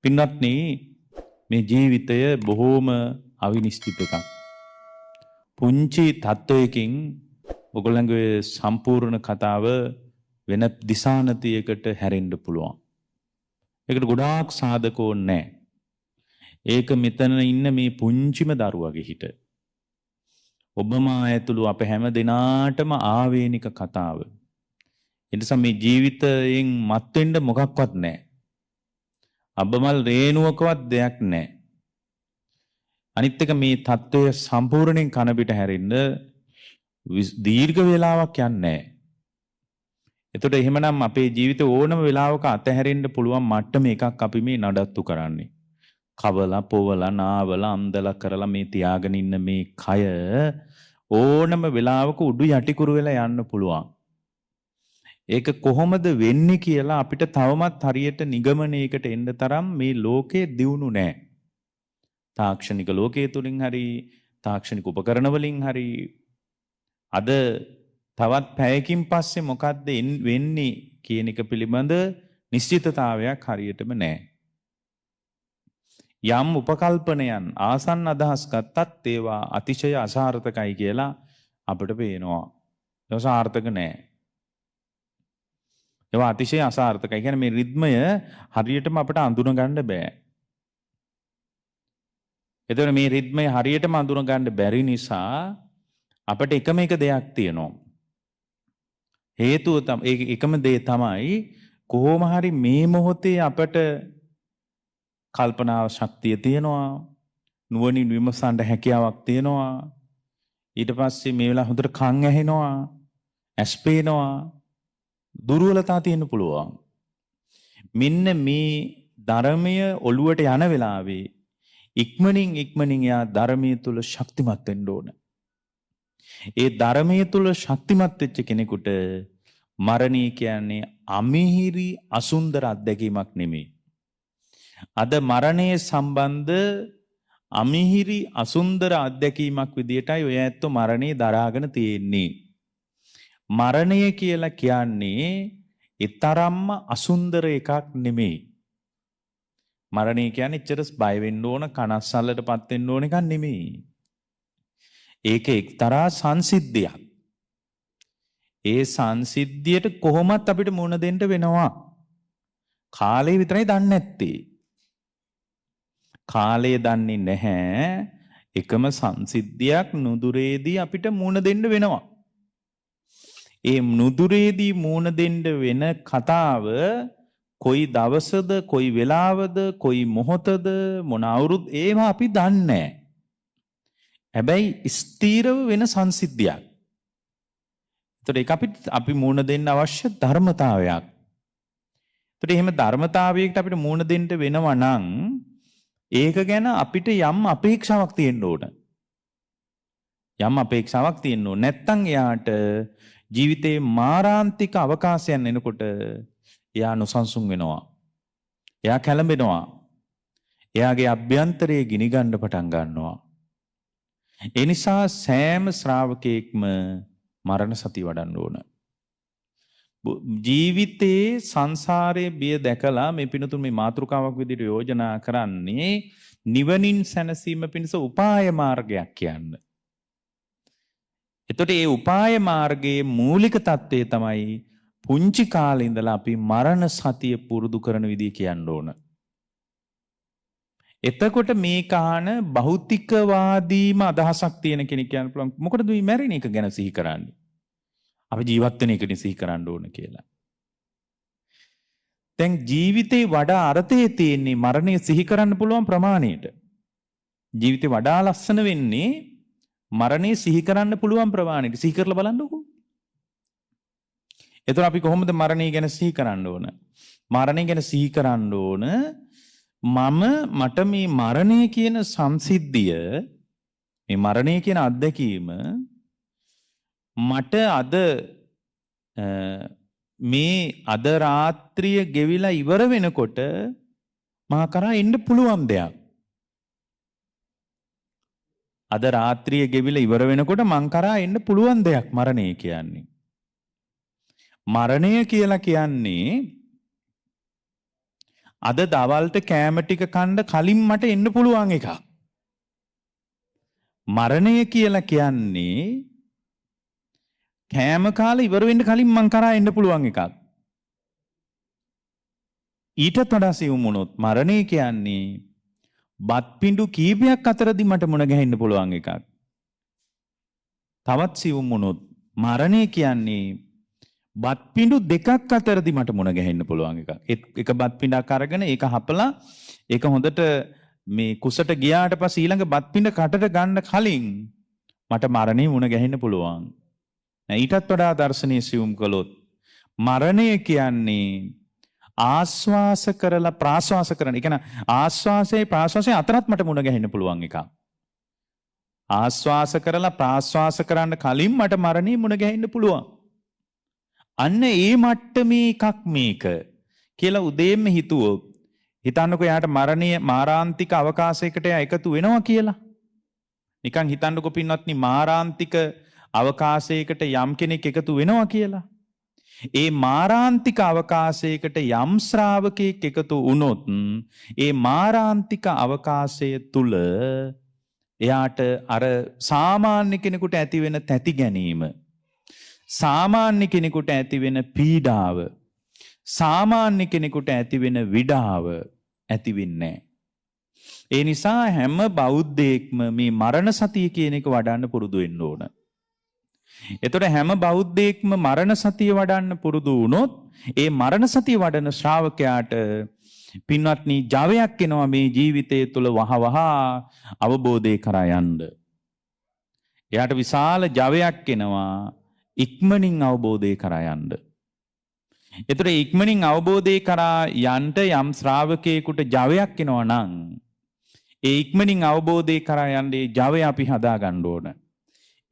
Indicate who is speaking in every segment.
Speaker 1: පින්වත්නි මේ ජීවිතය බොහෝම අවිනිශ්චිත එකක්. පුංචි තත්වයකින් ඔයගොල්ලන්ගේ සම්පූර්ණ කතාව වෙන දිශානතියකට හැරෙන්න පුළුවන්. ඒකට ගොඩාක් සාධකෝ නැහැ. ඒක මෙතන ඉන්න මේ පුංචිම දරුවගේ හිට. ඔබම ඇතුළු අප හැම දිනාටම ආවේනික කතාව. ඒ නිසා මේ ජීවිතයෙන් මත් වෙන්න මොකක්වත් නැහැ. අබමල් රේණුවකවත් දෙයක් නැහැ. අනිත් එක මේ தত্ত্বය සම්පූර්ණයෙන් කන පිට හැරෙන්න දීර්ඝ වේලාවක් යන්නේ නැහැ. එතකොට එහෙමනම් අපේ ජීවිතේ ඕනම වෙලාවක අතහැරෙන්න පුළුවන් මට්ටම එකක් අපි මේ නඩත්තු කරන්නේ. කවලා පොවලා නාවලා අන්දලා කරලා මේ තියාගෙන ඉන්න මේ කය ඕනම වෙලාවක උඩු යටිකුරු වෙලා යන්න පුළුවන්. ඒක කොහොමද වෙන්නේ කියලා අපිට තවමත් හරියට නිගමනයකට එන්න තරම් මේ ලෝකේ දියුණු නැහැ. තාක්ෂණික ලෝකයේ තුලින් හරි තාක්ෂණික උපකරණ වලින් හරි අද තවත් පැයකින් පස්සේ මොකද්ද වෙන්නේ කියන එක පිළිබඳ නිශ්චිතතාවයක් හරියටම නැහැ. යම් උපකල්පනයන් ආසන්න අදහස් ගත්තත් ඒවා අතිශය අසාර්ථකයි කියලා අපිට පේනවා. ඒක සාර්ථක නැහැ. ඒවා අතිශය අසාර්ථකයි. ඒ කියන්නේ මේ රිද්මය හරියටම අපිට අඳුන ගන්න බෑ. එතකොට මේ රිද්මය හරියටම අඳුන ගන්න බැරි නිසා අපිට එකම එක දෙයක් තියෙනවා. හේතුව එකම දේ තමයි කොහොම හරි මේ මොහොතේ අපට කල්පනාව ශක්තිය තියෙනවා, නුවණින් විමසන්න හැකියාවක් තියෙනවා. ඊට පස්සේ මේ වෙලාව හොඳට කන් ඇහෙනවා, ඇස් පේනවා, දුර්වලතා තියෙන්න පුළුවන්. මෙන්න මේ ධර්මය ඔළුවට යන වෙලාවේ ඉක්මනින් යා ධර්මයේ තුල ශක්තිමත් වෙන්න ඕන. ඒ ධර්මයේ තුල ශක්තිමත් වෙච්ච කෙනෙකුට මරණය කියන්නේ අමිහිරි අසුන්දර අත්දැකීමක් නෙමෙයි. අද මරණයේ සම්බන්ධ අමිහිරි අසුන්දර අත්දැකීමක් විදියටයි ඔය ඇත්තෝ මරණය දරාගෙන තියෙන්නේ. මරණය කියලා කියන්නේ ඊතරම්ම අසුන්දර එකක් නෙමෙයි. මරණය කියන්නේ ඉච්චරස් බය වෙන්න ඕන, කනස්සල්ලටපත් වෙන්න ඕන එකක් නෙමෙයි. ඒක එක්තරා සංසිද්ධියක්. ඒ සංසිද්ධියට කොහොමත් අපිට මුහුණ දෙන්න වෙනවා. කාලය විතරයි දන්නේ නැත්තේ. කාලය දන්නේ නැහැ. එකම සංසිද්ධියක් නුදුරේදී අපිට මුහුණ දෙන්න වෙනවා. ඒ නුදුරේදී මුහුණ දෙන්න වෙන කතාව කොයි දවසද, කොයි වෙලාවද, කොයි මොහොතද, මොන අවුරුද්ද ඒවා අපි දන්නේ නැහැ. හැබැයි ස්ථීරව වෙන සංසිද්ධියක්. ඒතර ඒක අපි මුහුණ දෙන්න අවශ්‍ය ධර්මතාවයක්. ඒතර එහෙම ධර්මතාවයකට අපිට මුහුණ දෙන්න වෙනවා නම් ඒක ගැන අපිට යම් අපේක්ෂාවක් තියෙන්න ඕන. යම් අපේක්ෂාවක් තියෙන්න ඕන. නැත්තම් එයාට ජීවිතේ මාරාන්තික අවකාශයන් එනකොට එයා නොසන්සුන් වෙනවා. එයා කැළඹෙනවා. එයාගේ අභ්‍යන්තරයේ ගිනි ගන්න පටන් ගන්නවා. ඒ නිසා සෑම ශ්‍රාවකෙක්ම මරණ සතිය වඩන්න ඕන. ජීවිතේ සංසාරයේ බිය දැකලා මේ පිනතුන් මේ මාතෘකාවක් විදිහට යෝජනා කරන්නේ නිවනින් සැනසීම පිණිස උපාය මාර්ගයක් කියන්න. එතකොට මේ උපාය මාර්ගයේ මූලික தත්ත්වය තමයි පුංචි කාලේ ඉඳලා අපි මරණ සතිය පුරුදු කරන විදිහ කියන්න ඕන. එතකොට මේ කහන භෞතිකවාදීම අදහසක් තියෙන කෙනෙක් කියන්න පුළුවන් මොකටද මේ මැරෙන එක ගැන සිහි කරන්නේ? අපි ජීවත් වෙන එක සිහි කරන්න ඕන කියලා. දැන් ජීවිතේ වඩා අර්ථය තියෙන්නේ මරණය සිහි කරන්න පුළුවන් ප්‍රමාණයට. ජීවිතේ වඩා ලස්සන වෙන්නේ මරණය සිහි කරන්න පුළුවන් ප්‍රමාණයට. සිහි කරලා බලන්නකෝ. එතකොට අපි කොහොමද මරණය ගැන සිහි කරන්න ඕන? මරණය ගැන සිහි කරන්න ඕන මට මේ මරණය කියන සංසිද්ධිය, මේ මරණය කියන අත්දැකීම මට අද රාත්‍රිය ගෙවිලා ඉවර වෙනකොට මා කරා එන්න පුළුවන් දෙයක්. අද රාත්‍රිය ගෙවිලා ඉවර වෙනකොට මං කරා එන්න පුළුවන් දෙයක් මරණය කියන්නේ. මරණය කියලා කියන්නේ අද දවල්ට කෑම ටික කන්න කලින් මට එන්න පුළුවන් එකක්. මරණය කියලා කියන්නේ කෑම කාලේ ඉවර වෙන්න කලින් මං කරා එන්න පුළුවන් එකක්. ඊටත් වඩා සියුම් වුණොත් මරණය කියන්නේ බත් පිඬු කීපයක් අතරදී මට මුණ ගැහෙන්න පුළුවන් එකක්. තවත් සියුම් වුණොත් මරණය කියන්නේ බත් පිඬු දෙකක් අතරදී මට මුණ ගැහෙන්න පුළුවන් එකක්. එක බත් පිඬක් අරගෙන ඒක හපලා ඒක හොඳට මේ කුසට ගියාට පස්සේ ඊළඟ බත් පිඬ කටට ගන්න කලින් මට මරණය මුණ ගැහෙන්න පුළුවන්. ඊටත් වඩා දර්ශනීය සියුම් කළොත් මරණය කියන්නේ ආස්වාස කරලා ප්‍රාස්වාස කරන. ඒ කියන්නේ ආස්වාසයේ ප්‍රාස්වාසයේ අතරත් මට මුණ ගැහෙන්න පුළුවන් එකක්. ආස්වාස කරලා ප්‍රාස්වාස කරන්න කලින් මට මරණය මුණ ගැහෙන්න පුළුවන්. අන්න ඒ මට්ටමේ එකක් මේක කියලා උදේම හිතුවොත් හිතන්නකෝ යාට මරණය මාරාන්තික අවකාශයකට එකතු වෙනවා කියලා. නිකන් හිතන්නකෝ පින්වත්නි මාරාන්තික අවකාශයකට යම් කෙනෙක් එකතු වෙනවා කියලා. ඒ මාරාන්තික අවකාශයකට යම් ශ්‍රාවකයෙක් එකතු වුණොත් ඒ මාරාන්තික අවකාශය තුල එයාට අර සාමාන්‍ය කෙනෙකුට ඇති වෙන තැති ගැනීම, සාමාන්‍ය කෙනෙකුට ඇති වෙන පීඩාව, සාමාන්‍ය කෙනෙකුට ඇති වෙන විඩාව ඇති වෙන්නේ නැහැ. ඒ නිසා හැම බෞද්ධයෙක්ම මේ මරණ සතිය කියන එක වඩන්න පුරුදු වෙන්න ඕන. එතකොට හැම බෞද්ධයෙක්ම මරණ සතිය වඩන්න පුරුදු වුණොත් ඒ මරණ සතිය වඩන ශ්‍රාවකයාට පින්වත්නි ජවයක් එනවා මේ ජීවිතය තුළ වහවහ අවබෝධය කරා යන්න. එයාට විශාල ජවයක් එනවා ඉක්මනින් අවබෝධය කරා යන්න. එතකොට ඉක්මනින් අවබෝධය කරා යන්න යම් ශ්‍රාවකයෙකුට ජවයක් එනවා නම් ඒ ඉක්මනින් අවබෝධය කරා යන්නේ ජවය අපි හදා ගන්න ඕන.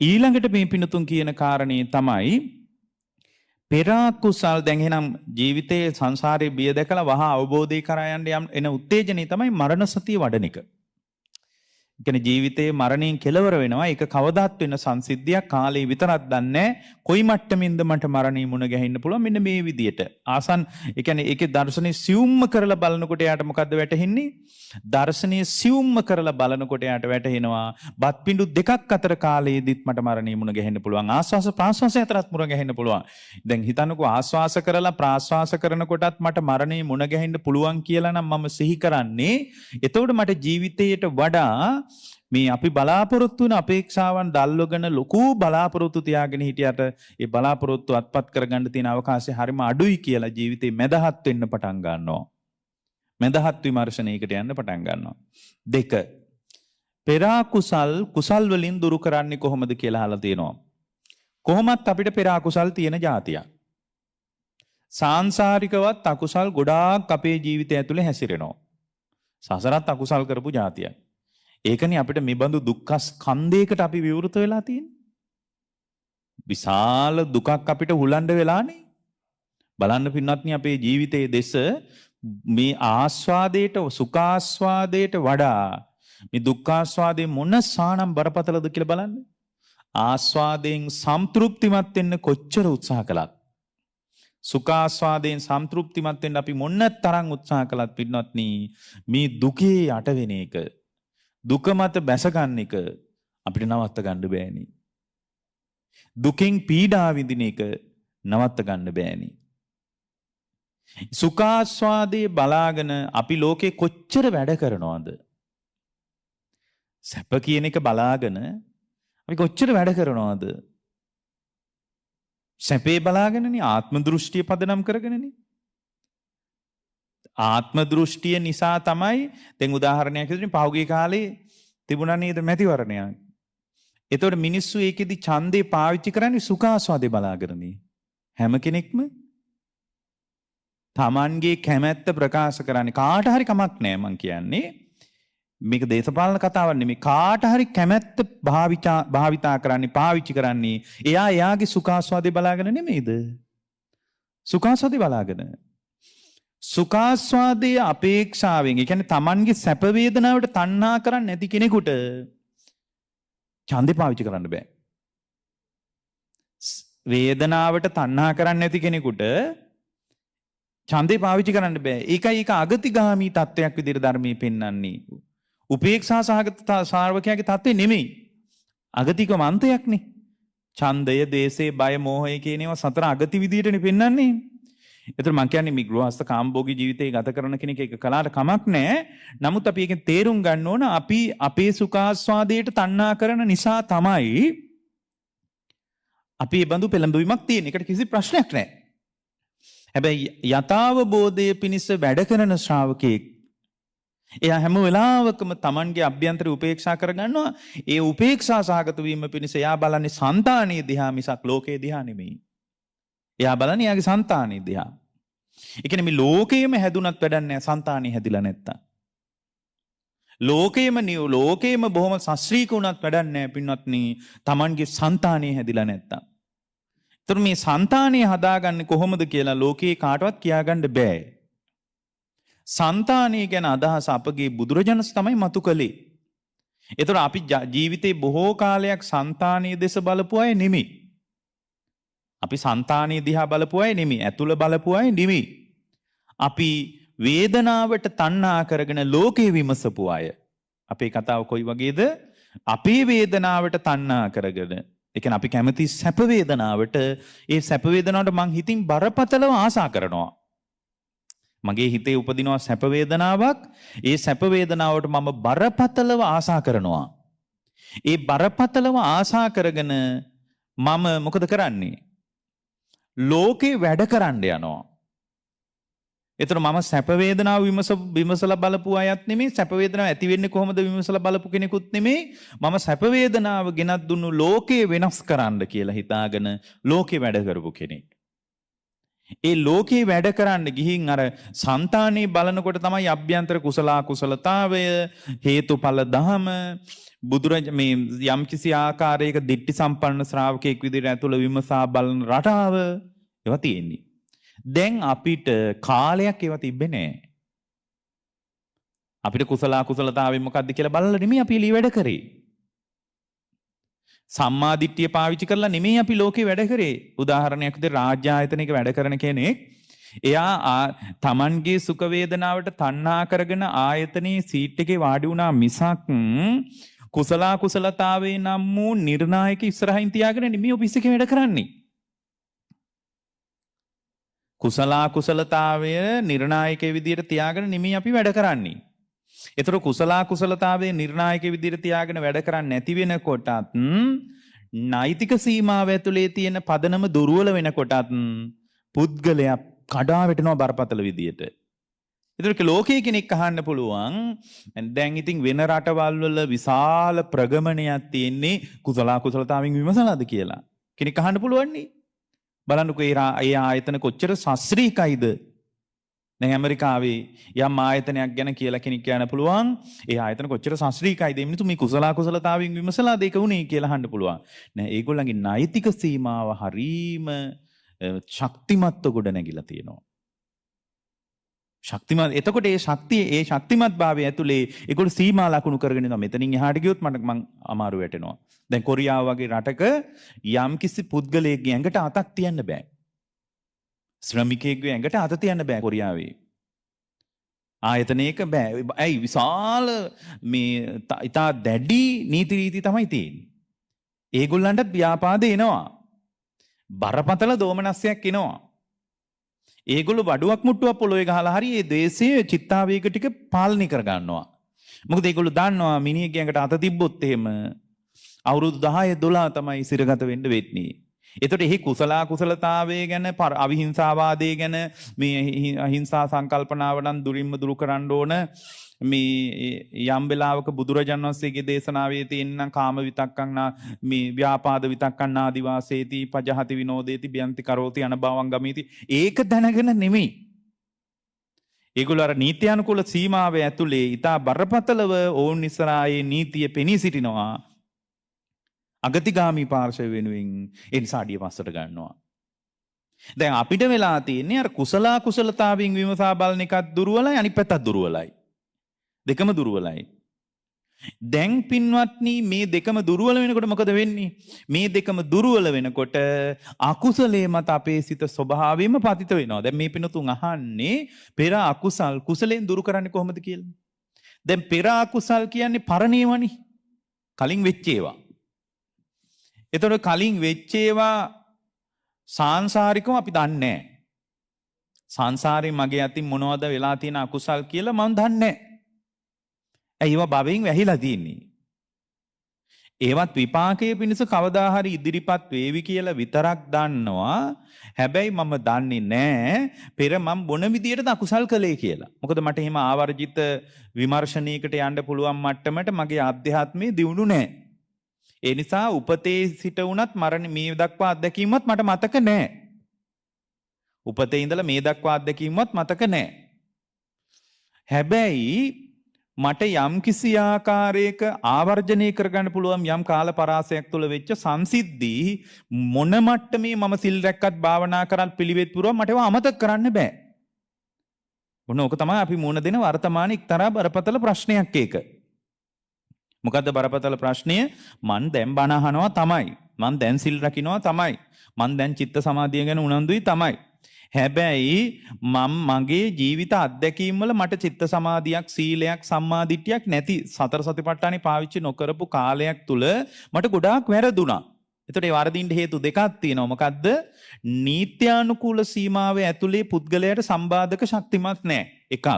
Speaker 1: ඊළඟට මේ පිනතුන් කියන කාරණේ තමයි පෙර කුසල්. දැන් එහෙනම් ජීවිතයේ සංසාරේ බිය දැකලා වහා අවබෝධය කරා යන්න එන උත්තේජනය තමයි මරණ සතිය වඩන එක. කියන්නේ ජීවිතයේ මරණයෙන් කෙලවර වෙනවා. ඒක කවදාත් වෙන සංසිද්ධියක්. කාලේ විතරක් දන්නේ කොයි මට්ටමින්ද මට මරණය මුණ ගැහෙන්න පුළුවන්. මෙන්න මේ විදියට. ආසන් ඒ කියන්නේ ඒකේ දර්ශනේ සියුම්ම කරලා බලනකොට යාට මොකද්ද වැටහෙන්නේ? දර්ශනීය සියුම්ම කරලා බලනකොට යාට වැටහෙනවා බත් පිඬු දෙකක් අතර කාලයේදීත් මට මරණය මුණ ගැහෙන්න පුළුවන්. ආස්වාස ප්‍රාස්වාසය අතරත් මුණ ගැහෙන්න පුළුවන්. දැන් හිතන්නකෝ ආස්වාස කරලා ප්‍රාස්වාස කරනකොටත් මට මරණය මුණ ගැහෙන්න පුළුවන් කියලා නම් මම සිහි කරන්නේ. එතකොට මට ජීවිතයට වඩා මේ අපි බලාපොරොත්තු වෙන අපේක්ෂාවන් දල්වගෙන ලොකු බලාපොරොත්තු තියාගෙන හිටියට ඒ බලාපොරොත්තු අත්පත් කරගන්න තියෙන අවකාශය හරිම අඩුයි කියලා ජීවිතේ මැදහත් වෙන්න පටන් ගන්නවා. මැදහත් විමර්ශනයකට යන්න පටන් ගන්නවා. 2. පෙර කුසල් වලින් දුරු කරන්නේ කොහොමද කියලා අහලා තියෙනවා. කොහොමත් අපිට පෙර කුසල් තියෙන જાතියක්. සාංශාරිකවත් අකුසල් ගොඩාක් අපේ ජීවිතය ඇතුලේ හැසිරෙනවා. සසරත් අකුසල් කරපු જાතියක්. ඒකනේ අපිට මේ බඳු දුක්ඛ ස්කන්ධයකට අපි විවෘත වෙලා තියෙන්නේ. විශාල දුකක් අපිට හුලඬ වෙලානේ. බලන්න පින්වත්නි අපේ ජීවිතයේ දෙස මේ ආස්වාදයට සුඛාස්වාදයට වඩා මේ දුක්ඛාස්වාදයේ මොන සානම් බරපතලද කියලා බලන්න. ආස්වාදයෙන් සම්තෘප්තිමත් වෙන්න කොච්චර උත්සාහ කළත් සුඛාස්වාදයෙන් සම්තෘප්තිමත් වෙන්න අපි මොන තරම් උත්සාහ කළත් පින්වත්නි මේ දුකේ යට වෙන එක දුක මත බැස ගන්න එක අපිට නවත්ත ගන්න බෑනේ. දුකෙන් පීඩා විඳින එක නවත්ත ගන්න බෑනේ. සුඛාස්වාදයේ බලාගෙන අපි ලෝකේ කොච්චර වැඩ කරනවද? සැප කියන එක බලාගෙන අපි කොච්චර වැඩ කරනවද? සැපේ බලාගෙනනේ ආත්ම දෘෂ්ටිය පදනම් කරගෙනනේ. ආත්ම දෘෂ්ටිය නිසා තමයි දැන් උදාහරණයක් විදිහට පහුගිය කාලේ තිබුණා නේද මැතිවරණයක්. එතකොට මිනිස්සු ඒකෙදි ඡන්දේ පාවිච්චි කරන්නේ සුඛාස්වාදේ බලාගෙනනේ. හැම කෙනෙක්ම තමන්ගේ කැමැත්ත ප්‍රකාශ කරන්නේ කාට හරි කමක් නැහැ මං කියන්නේ. මේක දේශපාලන කතාවක් නෙමෙයි. කාට හරි කැමැත්ත භාවිතා කරන්නේ පාවිච්චි කරන්නේ එයාගේ සුඛාස්වාදේ බලාගෙන නෙමෙයිද? සුඛාස්වාදේ බලාගෙන. සුඛාස්වාදයේ අපේක්ෂාවෙන්, ඒ කියන්නේ තමන්ගේ සැප වේදනාවට තණ්හා කරන්නේ නැති කෙනෙකුට ඡන්දේ පාවිච්චි කරන්න බෑ. වේදනාවට තණ්හා කරන්නේ නැති කෙනෙකුට ඡන්දේ පාවිච්චි කරන්න බෑ. ඒකයි ඒක අගතිගාමී තත්වයක් විදිහට ධර්මයේ පෙන්වන්නේ. උපේක්ෂා සහගත ශ්‍රාවකයාගේ තත්ත්වෙ නෙමෙයි. අගතිකම අන්තයක්නේ. ඡන්දය, දේශය, බය, මෝහය කියන ඒවා සතර අගති විදිහටනේ පෙන්වන්නේ. ඒතර මම කියන්නේ මේ ගෘහස්ත කාම්භෝගී ජීවිතය ගත කරන කෙනෙක් ඒක කලාට කමක් නැහැ. නමුත් අපි ඒකෙන් තේරුම් ගන්න ඕන අපි අපේ සුඛාස්වාදයට තණ්හා කරන නිසා තමයි අපි මේ බඳු පෙළඹවීමක් තියෙන. ඒකට කිසි ප්‍රශ්නයක් නැහැ. හැබැයි යථාවබෝධය පිණිස වැඩ කරන ශ්‍රාවකෙක් එයා හැම වෙලාවකම Tamanගේ අභ්‍යන්තර උපේක්ෂා කරගන්නවා. ඒ උපේක්ෂා සහගත වීම පිණිස එයා බලන්නේ సంతානීය දිහා මිසක් ලෝකයේ දිහා නෙමෙයි. එයා බලන්නේ එයාගේ సంతානීය දිහා. ඒ කියන්නේ මේ ලෝකයේම හැදුනත් වැඩක් නැහැ సంతානීය හැදිලා නැත්තම්. ලෝකයේම බොහොම සශ්‍රීක වුණත් වැඩක් නැහැ පින්වත්නි Tamanගේ సంతානීය හැදිලා නැත්තම්. ඒතර මේ సంతානීය හදාගන්නේ කොහොමද කියලා ලෝකේ කාටවත් කියාගන්න බෑ. సంతානීය ගැන අදහස අපගේ බුදුරජාණන් තමයි මතු කළේ. ඒතර අපි ජීවිතේ බොහෝ කාලයක් సంతානීය දෙස බලපු අය නෙමෙයි. අපි సంతානීය දිහා බලපු අය නෙමෙයි. ඇතුළ බලපු අය නෙමෙයි. අපි වේදනාවට තණ්හා කරගෙන ලෝකේ විමසපු අය. අපේ කතාව කොයි වගේද? අපේ වේදනාවට තණ්හා කරගෙන. ඒ කියන්නේ අපි කැමති සැප වේදනාවට, ඒ සැප වේදනාවට මං හිතින් බරපතලව ආසා කරනවා. මගේ හිතේ උපදිනවා සැප වේදනාවක්. ඒ සැප වේදනාවට මම බරපතලව ආසා කරනවා. ඒ බරපතලව ආසා කරගෙන මම මොකද කරන්නේ? ලෝකේ වැඩ කරන්න යනවා. ඒතර මම සැප වේදනාව විමසලා බලපු අයත් නෙමෙයි, සැප වේදනාව ඇති වෙන්නේ කොහොමද විමසලා බලපු කෙනෙකුත් නෙමෙයි. මම සැප වේදනාව ගෙනත් දුන්නු ලෝකේ වෙනස් කරන්න කියලා හිතාගෙන ලෝකේ වැඩ කරපු කෙනෙක්. ඒ ලෝකේ වැඩ කරන්න ගිහින් අර సంతානේ බලනකොට තමයි අභ්‍යන්තර කුසලතාවය, හේතුඵල ධම, මේ යම්කිසි ආකාරයක දිට්ඨි සම්පන්න ශ්‍රාවකෙක් විදිහට ඇතුළ විමසා බලන රටාව ඒවා තියෙන්නේ. දැන් අපිට කාලයක් ඒවා තිබ්බේ නැහැ. අපිට කුසලතාවය මොකක්ද කියලා බලලා නෙමෙයි අපි එළිය වැඩ කරේ. සම්මා දිට්ඨිය පාවිච්චි කරලා නෙමෙයි අපි ලෝකේ වැඩ කරේ. උදාහරණයක් විදිහට රාජ්‍ය ආයතනයක වැඩ කරන කෙනෙක් එයා තමන්ගේ සුඛ වේදනාවට තණ්හා කරගෙන ආයතනයේ සීට් එකේ වාඩි වුණා මිසක් කුසලතාවේ නම් වූ නිර්ණායක ඉස්සරහින් තියාගෙන නෙමෙයි ඔෆිස් එකේ වැඩ කරන්නේ. කුසලතාවය නිර්ණායක විදියට තියාගෙන නෙමෙයි අපි වැඩ කරන්නේ. ඒතර කුසලතාවයේ නිර්ණායක විදියට තියාගෙන වැඩ කරන්නේ නැති වෙනකොටත් නෛතික සීමාව ඇතුලේ තියෙන පදනම දුර්වල වෙනකොටත් පුද්ගලයා කඩා වැටෙනවා බරපතල විදියට. ඒතර ලෝකයේ කෙනෙක් අහන්න පුළුවන් දැන් ඉතින් වෙන රටවල් වල විශාල ප්‍රගමනයක් තියෙන්නේ කුසලතාවෙන් විමසලාද කියලා. කෙනෙක් අහන්න පුළුවන් නේ. බලන්නකෝ ඒ ආයතන කොච්චර ශාස්ත්‍රීයයිද? දැන් ඇමරිකාවේ යම් ආයතනයක් ගැන කියලා කෙනෙක් කියන්න පුළුවන් ඒ ආයතන කොච්චර ශාස්ත්‍රීයයිද? ඒ මිනිතු මේ කුසලතාවෙන් විමසලාද ඒක උනේ කියලා අහන්න පුළුවන්. නෑ, ඒගොල්ලන්ගේ නෛතික සීමාව හරීම ශක්තිමත්ව ගොඩ නැගිලා තියෙනවා. ශක්තිමත්. එතකොට ඒ ශක්තිමත් භාවය ඇතුලේ ඒගොල්ලෝ සීමා ලකුණු කරගෙන ඉන්නවා. මෙතනින් එහාට ගියොත් මං අමාරු වැටෙනවා. දැන් කොරියාව වගේ රටක යම්කිසි පුද්ගලයෙක්ගේ ඇඟට අතක් තියන්න බෑ. ශ්‍රමිකයෙක්ගේ ඇඟට අත තියන්න බෑ කොරියාවේ. ආයතනයක බෑ. ඇයි? විශාල මේ ඉතා දැඩි නීති රීති තමයි තියෙන්නේ. ඒගොල්ලන්ට ව්‍යාපාද එනවා. බරපතල දෝමනස්යක් එනවා. ඒගොල්ලෝ වඩුවක් මුට්ටුවක් පොළොවේ ගහලා හරි ඒ දේශයේ චිත්තාවේග ටික පාලනය කර ගන්නවා. මොකද ඒගොල්ලෝ දන්නවා මිනිහෙක්ගේ ඇඟට අත තිබ්බොත් එහෙම අවුරුදු 10 12 තමයි සිරගත වෙන්න වෙන්නේ. එතකොට එහි කුසලතාවය ගැන අවිහිංසාවාදය ගැන මේ අහිංසා සංකල්පනාව නම් දුරින්ම දුරු කරන්න ඕන. මේ යම් වෙලාවක බුදුරජාණන් වහන්සේගේ දේශනාවේ තියෙන කාම විතක්කං මේ ව්‍යාපාද විතක්කං ආදිවාසේති පජහති විනෝදේති බ්‍යන්ති කරෝති අනභවං ගමීති. ඒක දැනගෙන නෙමෙයි. ඒගොල්ලෝ අර නීත්‍යානුකූල සීමාව ඇතුලේ ඊට බරපතලව ඕන් ඉස්සරහේ නීතිය පෙනී සිටිනවා. අගතිගාමී පාර්ශව වෙනුවෙන් ඒ නිසා අඩිය පස්සට ගන්නවා. දැන් අපිට වෙලා තියෙන්නේ අර කුසලතාවෙන් විමසා බලන එකත් දුර්වලයි, අනිත් පැත්තත් දුර්වලයි. දෙකම දුර්වලයි. දැන් පින්වත්නි මේ දෙකම දුර්වල වෙනකොට මොකද වෙන්නේ? මේ දෙකම දුර්වල වෙනකොට අකුසලයේ මත අපේ සිත ස්වභාවයෙන්ම පතිත වෙනවා. දැන් මේ පිනතුන් අහන්නේ පෙර අකුසල් කුසලෙන් දුරු කරන්නේ කොහොමද කියලා. දැන් පෙර අකුසල් කියන්නේ පරණේවනේ. කලින් වෙච්ච ඒවා. එතකොට කලින් වෙච්ච ඒවා සාංශාරිකව අපි දන්නේ නැහැ. සංසාරේ මගේ අතින් මොනවද වෙලා තියෙන අකුසල් කියලා මම දන්නේ නැහැ. ඒවා භවයෙන් වැහිලා තියෙන්නේ. ඒවත් විපාකයේ පිණිස කවදා හරි ඉදිරිපත් වේවි කියලා විතරක් දන්නවා. හැබැයි මම දන්නේ නැහැ පෙර මම මොන විදියටද අකුසල් කළේ කියලා. මොකද මට එහෙම ආවර්ජිත විමර්ශනයකට යන්න පුළුවන් මට්ටමට මගේ අධ්‍යාත්මයේ දියුණු නැහැ. ඒ නිසා උපතේ සිට වුණත් මරණ මේ දක්වා අත්දැකීමත් මට මතක නැහැ. උපතේ ඉඳලා මේ දක්වා අත්දැකීමත් මතක නැහැ. හැබැයි මට යම් කිසි ආකාරයක ආවර්ජනය කරගන්න පුළුවන් යම් කාල පරාසයක් තුළ වෙච්ච සංසිද්ධි මොන මට්ටමේ මම සිල් රැක්කත් භාවනා කරත් පිළිවෙත් පුරව මට ඒවා අමතක කරන්න බෑ. මොන ඕක තමයි අපි මුණ දෙන වර්තමාන එක්තරා බරපතල ප්‍රශ්නයක් ඒක. මොකද්ද බරපතල ප්‍රශ්නය? මං දැන් බණ අහනවා තමයි. මං දැන් සිල් රකින්නවා තමයි. මං දැන් චිත්ත සමාධිය ගැන උනන්දුයි තමයි. හැබැයි මම මගේ ජීවිත අත්දැකීම් වල මට චිත්ත සමාධියක් සීලයක් සම්මාදිට්ඨියක් නැති සතර සතිපට්ඨානෙ පාවිච්චි නොකරපු කාලයක් තුල මට ගොඩාක් වැරදුනා. ඒතකොට ඒ වරදින්න හේතු දෙකක් තියෙනවා. මොකද්ද? නීත්‍යානුකූල සීමාවේ ඇතුලේ පුද්ගලයාට සම්බාධක ශක්තිමත් නැහැ. එකක්.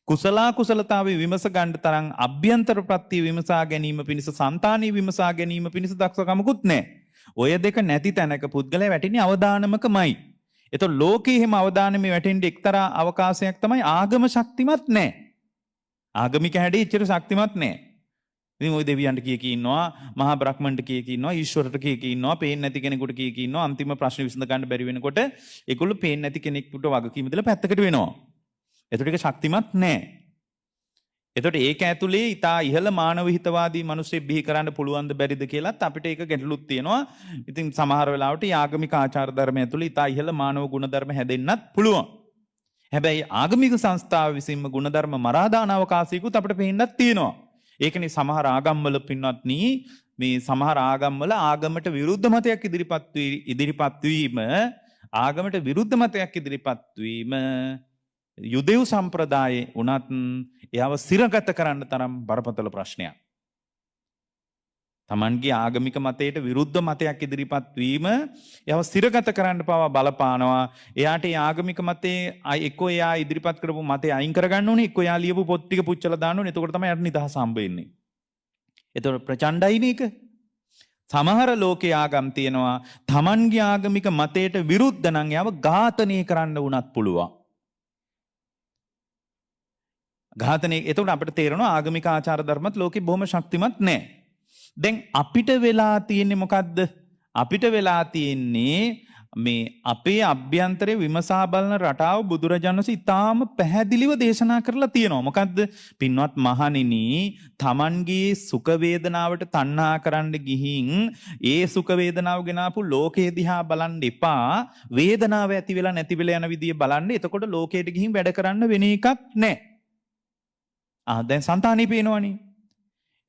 Speaker 1: කුසලතාවේ විමස ගන්න තරම් අභ්‍යන්තර ප්‍රත්‍ය විමසා ගැනීම පිණිස సంతානීය විමසා ගැනීම පිණිස දක්ෂකමකුත් නැහැ. ඔය දෙක නැති තැනක පුද්ගලයා වැටෙන්නේ අවදානමකමයි. එතකොට ලෝකයේ හැම අවදානමේ වැටෙන්න එක්තරා අවකාශයක් තමයි ආගම ශක්තිමත් නැහැ. ආගමික හැඩේ ඉච්චර ශක්තිමත් නැහැ. ඉතින් ওই දෙවියන්ට කී ඉන්නවා, මහා බ්‍රහ්මන්ට කී ඉන්නවා, ඊශ්වරට කී ඉන්නවා, පේන්නේ නැති කෙනෙකුට කී ඉන්නවා. අන්තිම ප්‍රශ්න විසඳ ගන්න බැරි වෙනකොට ඒගොල්ලෝ පේන්නේ නැති කෙනෙකුට වගකීම දලා පැත්තකට වෙනවා. එතකොට ඒක ශක්තිමත් නැහැ. එතකොට ඒක ඇතුලේ ඊටා ඉහළ මානව හිතවාදී මිනිස්සු බිහි කරන්න පුළුවන්ද බැරිද කියලාත් අපිට ඒක ගැටලුවක් තියෙනවා. ඉතින් සමහර වෙලාවට ආගමික ආචාර ධර්ම ඇතුලේ ඊටා ඉහළ මානව ගුණ ධර්ම හැදෙන්නත් පුළුවන්. හැබැයි ආගමික සංස්ථාව විසින්ම ගුණ ධර්ම මරා දාන අවකාශයකුත් අපිට පේන්නත් තියෙනවා. ඒකනේ සමහර ආගම්වල පින්වත්නි මේ සමහර ආගම්වල ආගමට විරුද්ධ මතයක් ඉදිරිපත් වීම ආගමට විරුද්ධ මතයක් ඉදිරිපත් වීම යුදෙව් සම්ප්‍රදායේ උනත් එයාව සිරගත කරන්න තරම් බරපතල ප්‍රශ්නයක්. Tamanගේ ආගමික මතයට විරුද්ධ මතයක් ඉදිරිපත් වීම එයාව සිරගත කරන්න පවා බලපානවා. එයාට ඒ ආගමික මතේ එක්කෝ එයා ඉදිරිපත් කරපු මතේ අයින් කරගන්න ඕනේ, එක්කෝ එයා ලියපු පොත් ටික පුච්චලා දාන්න ඕනේ. එතකොට තමයි යට නිදහස හම්බ වෙන්නේ. එතකොට ප්‍රචණ්ඩයිනේ ඒක. සමහර ලෝකයේ ආගම් තියෙනවා Tamanගේ ආගමික මතයට විරුද්ධ නම් එයාව ඝාතනය කරන්න වුණත් පුළුවන්. ඝාතනය. එතකොට අපිට තේරෙනවා ආගමික ආචාර ධර්මත් ලෝකෙ බොහොම ශක්තිමත් නැහැ. දැන් අපිට වෙලා තියෙන්නේ මොකද්ද? අපිට වෙලා තියෙන්නේ මේ අපේ අභ්‍යන්තරේ විමසා බලන රටාව බුදුරජාණන් වහන්සේ ඉතාම පැහැදිලිව දේශනා කරලා තියෙනවා. මොකද්ද? පින්වත් මහණෙනි, Tamanගේ සුඛ වේදනාවට තණ්හා කරන්න ගිහින් ඒ සුඛ වේදනාව ගෙනාපු ලෝකේ දිහා බලන්න එපා. වේදනාව ඇති වෙලා නැති වෙලා යන විදිය බලන්න. එතකොට ලෝකයට ගිහින් වැඩ කරන්න වෙන එකක් නැහැ. දැන් సంతානිය පේනවනේ.